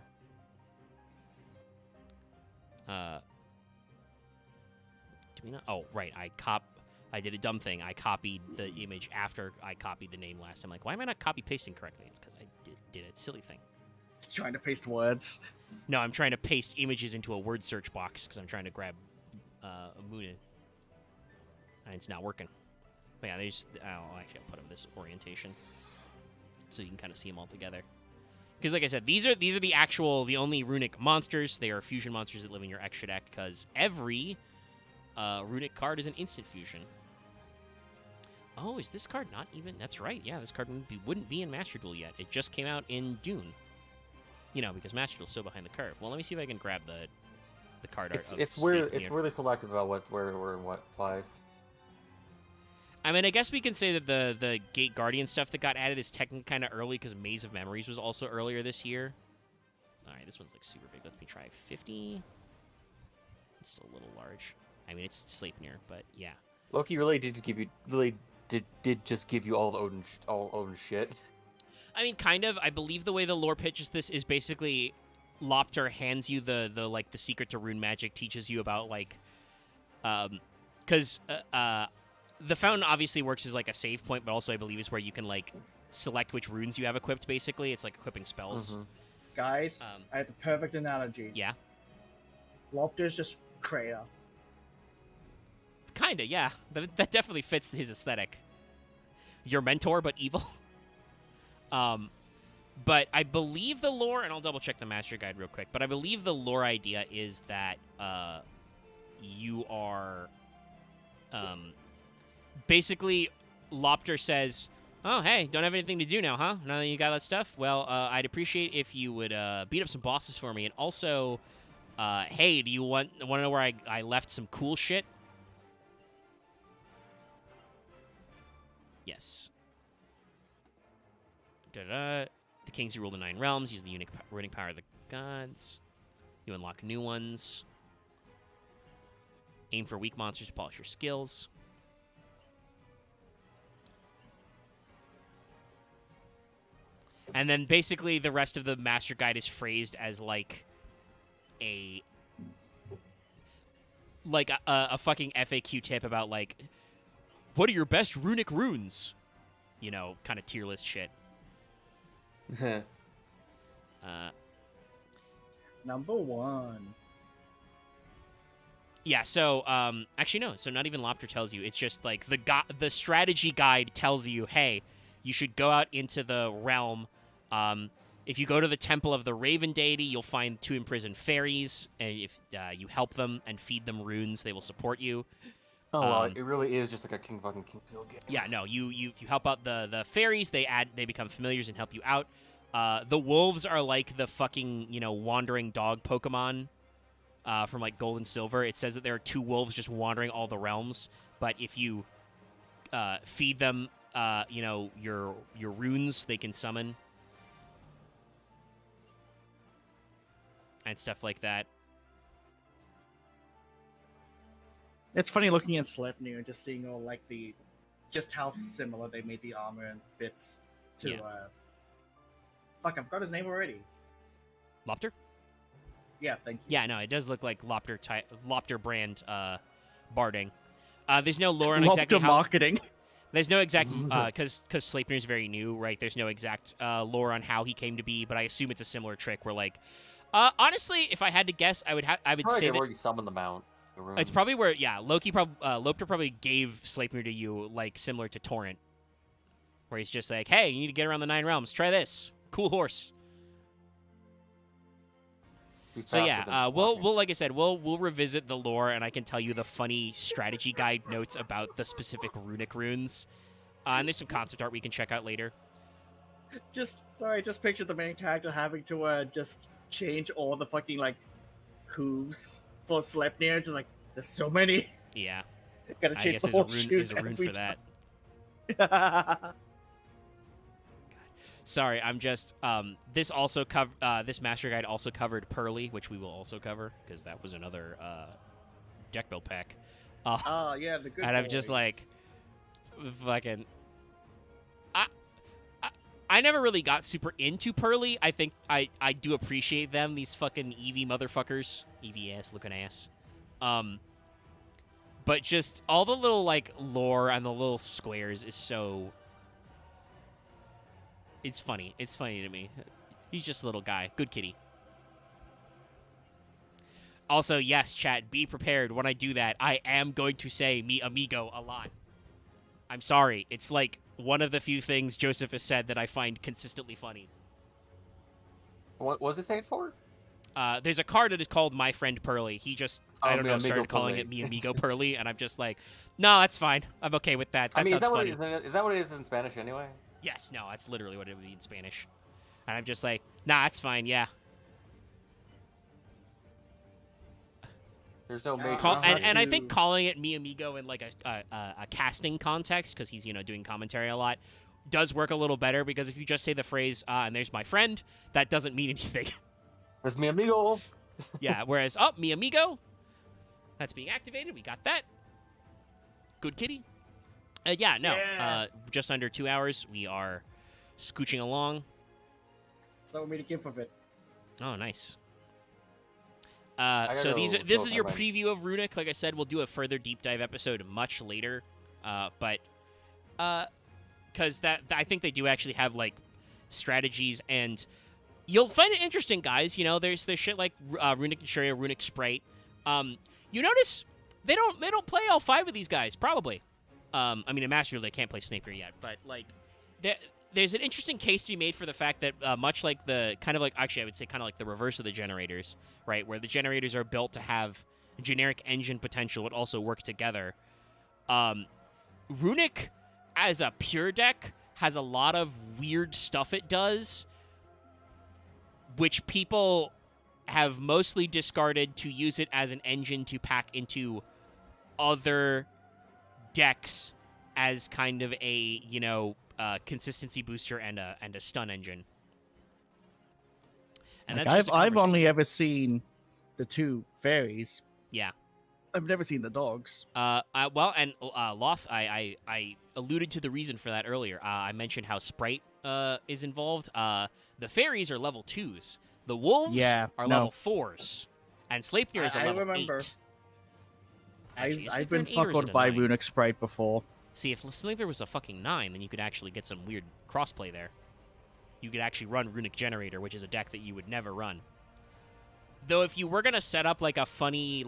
Do we not? Oh, right. I did a dumb thing. I copied the image after I copied the name last time. Like, why am I not copy pasting correctly? It's because I did a silly thing. Trying to paste words. No, I'm trying to paste images into a word search box because I'm trying to grab Munin. And it's not working. But yeah, actually, I'll put them this orientation. so you can kind of see them all together. Because, like I said, these are the only runic monsters. They are fusion monsters that live in your extra deck, because every runic card is an instant fusion. Oh, is this card not even? That's right. Yeah, this card wouldn't be in Master Duel yet. It just came out in Dune. You know, because Master Duel's so behind the curve. Well, let me see if I can grab the card art. It's really selective about where and what applies. I mean, I guess we can say that the Gate Guardian stuff that got added is technically kind of early because Maze of Memories was also earlier this year. All right, this one's like super big. Let me try 50. It's still a little large. I mean, it's Sleipnir, but yeah. Loki really did just give you all the Odin shit. I mean, kind of. I believe the way the lore pitches this is basically Lopter hands you the secret to rune magic, teaches you about like, because the fountain obviously works as like a save point, but also I believe is where you can like select which runes you have equipped. Basically, it's like equipping spells. Mm-hmm. Guys, I have the perfect analogy. Yeah. Lopter's just Kratos. Kinda, yeah. That definitely fits his aesthetic. Your mentor, but evil. But I believe the lore, and I'll double check the master guide real quick, but I believe the lore idea is that you are basically Lopter says, oh, hey, don't have anything to do now, huh? Now that you got that stuff? Well, I'd appreciate if you would beat up some bosses for me, and also, hey, do you want to know where I left some cool shit? Yes. Da-da. The kings who rule the 9 realms use the unique runic power of the gods. You unlock new ones. Aim for weak monsters to polish your skills. And then basically the rest of the master guide is phrased as like a fucking FAQ tip about like, what are your best runic runes? You know, kind of tier list shit. Number 1. Yeah, so actually no, so not even Lopter tells you. It's just like the strategy guide tells you, hey, you should go out into the realm. If you go to the temple of the Raven deity, you'll find 2 imprisoned fairies, and if you help them and feed them runes, they will support you. Oh, well, it really is just like a King Seal game. Yeah, no, you help out the fairies, they become familiars and help you out. The wolves are like the fucking, wandering dog Pokemon from like Gold and Silver. It says that there are 2 wolves just wandering all the realms, but if you feed them, your runes, they can summon. And stuff like that. It's funny looking at Sleipnir and just seeing all like just how similar they made the armor and bits to fuck, I forgot his name already. Lopter? Yeah, thank you. Yeah, no, it does look like Lopter brand barding. There's no lore on Lopter exactly how marketing. There's no exact because Sleipnir is very new, right? There's no exact lore on how he came to be, but I assume it's a similar trick where like honestly, if I had to guess, I would say that where you summon the mount. It's probably where, Lopter probably gave Sleipnir to you, like, similar to Torrent. Where he's just like, hey, you need to get around the 9 realms. Try this. Cool horse. So, yeah, we'll like I said, we'll revisit the lore, and I can tell you the funny strategy guide notes about the specific runic runes. And there's some concept art we can check out later. Just picture the main character having to just change all the fucking, like, hooves for Sleipnir, just like, there's so many. Yeah. Gotta change the whole shoes there's a rune every for time. that. Sorry, I'm just this master guide also covered Pearly, which we will also cover because that was another deck build pack. Yeah, the good. And I'm just like, fucking. I never really got super into Pearly. I think I do appreciate them, these fucking Eevee motherfuckers. Eevee ass looking ass. But just all the little, like, lore and the little squares is so... It's funny. It's funny to me. He's just a little guy. Good kitty. Also, yes, chat, be prepared. When I do that, I am going to say mi amigo a lot. I'm sorry. It's like one of the few things Joseph has said that I find consistently funny. What was it saying for? There's a card that is called My Friend Pearly. He just, I don't know, Mi Amigo started calling Pearly. it Mi Amigo Pearly, and I'm just like, no, that's fine. I'm okay with that. That I mean, sounds funny. is that what it is in Spanish anyway? Yes, no, that's literally what it would be in Spanish. And I'm just like, nah, that's fine, yeah. There's no major. And I think calling it Mi Amigo in like a casting context, because he's doing commentary a lot, does work a little better, because if you just say the phrase and there's my friend, that doesn't mean anything. There's mi amigo. Yeah. Whereas Mi Amigo, that's being activated. We got that. Good kitty. Just under 2 hours. We are scooching along. So we made a gif of it. Oh, nice. gotta So go this fill is your up my preview of Runic. Like I said, we'll do a further deep dive episode much later. Because I think they do actually have like strategies, and you'll find it interesting, guys. There's shit like Runic Generaider, Runic Sprite. You notice they don't play all 5 of these guys probably. I mean, in Master they can't play Snaper yet, but like there's an interesting case to be made for the fact that much like I would say kind of like the reverse of the Generators, right? Where the Generators are built to have generic engine potential but also work together. Runic, as a pure deck, has a lot of weird stuff it does, which people have mostly discarded to use it as an engine to pack into other decks as kind of a, consistency booster and a stun engine. And Like, that's just a I've only conversation. ever seen the 2 fairies. Yeah. I've never seen the dogs. Loth, I alluded to the reason for that earlier. I mentioned how Sprite is involved. The fairies are level 2s. The wolves are level 4s. And Sleipnir is a level 8. Actually, is I've Sleipnir been an 8 or is it fuckled a by 9? Runic Sprite before. See, if Sleipnir was a fucking 9, then you could actually get some weird crossplay there. You could actually run Runic Generaider, which is a deck that you would never run. Though if you were going to set up like a funny,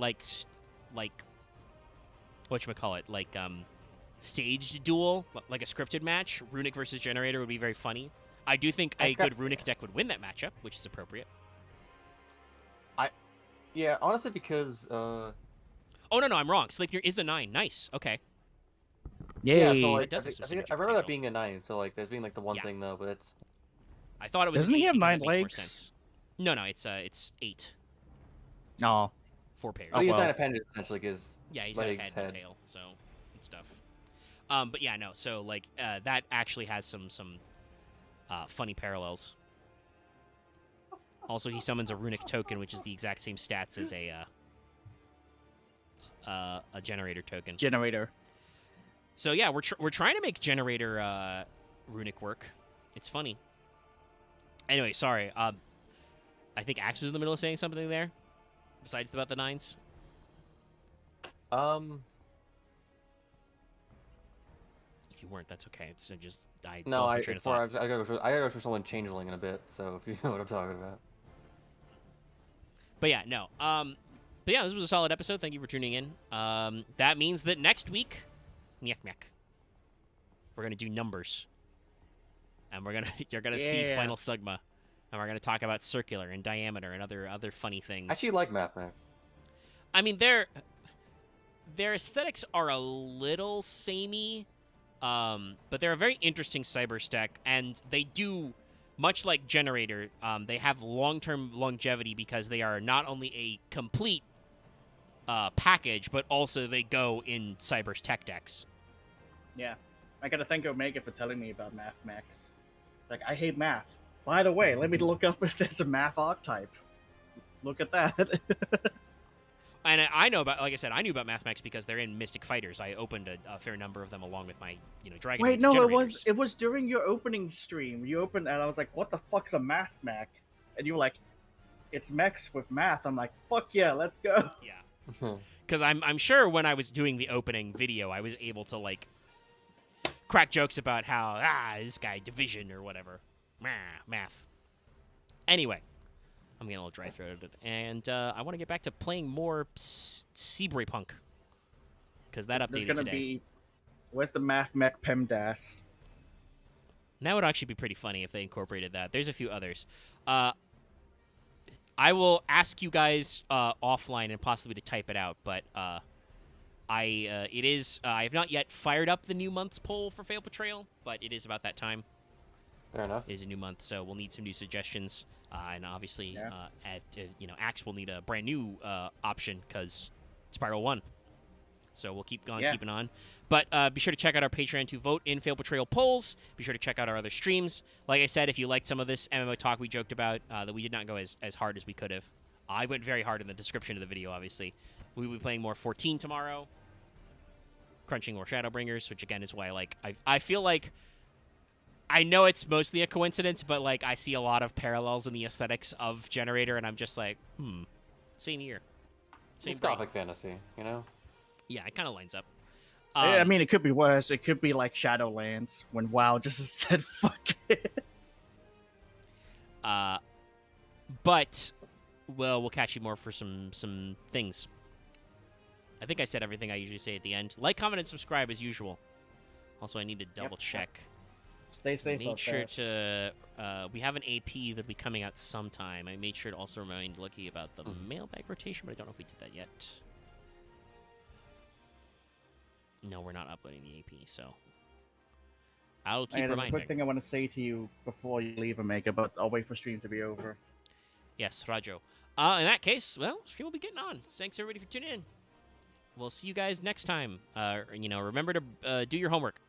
staged duel, like a scripted match, Runic versus Generaider would be very funny. I do think a good Runic deck would win that matchup, which is appropriate. Yeah, honestly, because Oh, no, I'm wrong. Sleipnir is a 9. Nice. Okay. Yay. yeah, so That like, does I have some think synergy I remember that potential. being a 9. So like, there's being like the one Yeah. thing though, but it's I thought it was Doesn't an he 8 have because 9 it makes more legs? sense. No, it's 8. Oh. 4 pairs. I think it's well. 9 appendage essentially because Yeah, he's got a legs, head and a head. tail, so and stuff. But yeah, no. So like that actually has some funny parallels. Also, he summons a Runic token, which is the exact same stats as a Generaider token. Generator. So yeah, we're trying to make Generaider Runic work. It's funny. Anyway, sorry. I think Axe was in the middle of saying something there. Besides about the 9s. If you weren't, that's okay. It's just I No, lost my train of thought. I gotta go for someone changeling in a bit. So if you know what I'm talking about. But yeah, no. But yeah, this was a solid episode. Thank you for tuning in. That means that next week, we're gonna do numbers, and you're gonna see Yeah. Final Sigma, and we're gonna talk about circular and diameter and other funny things. I actually like mathematics. I mean, their aesthetics are a little samey, but they're a very interesting cyber stack, and they do, much like Generaider, they have long-term longevity because they are not only a complete package, but also they go in Cyber's tech decks. Yeah. I gotta thank Omega for telling me about Math Max. It's like, I hate math. By the way, let me look up if there's a math archetype. Look at that. And I know about, like I said, I knew about MathMax because they're in Mystic Fighters. I opened a fair number of them along with my, Dragon. Wait, Age no, Generators. it was during your opening stream. You opened and I was like, what the fuck's a Math Mac? And you were like, it's mechs with math. I'm like, fuck yeah, let's go. Yeah. Because I'm sure when I was doing the opening video, I was able to, crack jokes about how, this guy, division or whatever. Math. Anyway, I'm getting a little dry-throated, and I want to get back to playing more Cyberpunk. Because that There's updated gonna today. be, where's the Math Mech PEMDAS? That would actually be pretty funny if they incorporated that. There's a few others. I will ask you guys offline and possibly to type it out, but I have not yet fired up the new month's poll for Fail Portrayal, but it is about that time. Fair enough. It is a new month, so we'll need some new suggestions, and obviously, Axe will need a brand new option because Spiral 1. So we'll keep going, keeping on. But be sure to check out our Patreon to vote in Fail Portrayal polls. Be sure to check out our other streams. Like I said, if you liked some of this MMO talk we joked about, that we did not go as hard as we could have. I went very hard in the description of the video, obviously. We will be playing more 14 tomorrow. Crunching more Shadowbringers, which again is why I feel like I know it's mostly a coincidence, but like I see a lot of parallels in the aesthetics of Generaider, and I'm just like, same year. Same it's gothic fantasy, you know? Yeah, it kind of lines up. I mean, it could be worse. It could be like Shadowlands when WoW just said fuck it. But we'll catch you more for some things. I think I said everything I usually say at the end. Like, comment, and subscribe as usual. Also, I need to double check. Stay safe. Made sure to. We have an AP that'll be coming out sometime. I made sure to also remind Lucky about the mailbag rotation, but I don't know if we did that yet. No, we're not uploading the AP, so I'll keep reminding. There's a quick thing I want to say to you before you leave, Omega, but I'll wait for stream to be over. Yes, Rajo. In that case, well, stream will be getting on. Thanks everybody for tuning in. We'll see you guys next time. Remember to do your homework.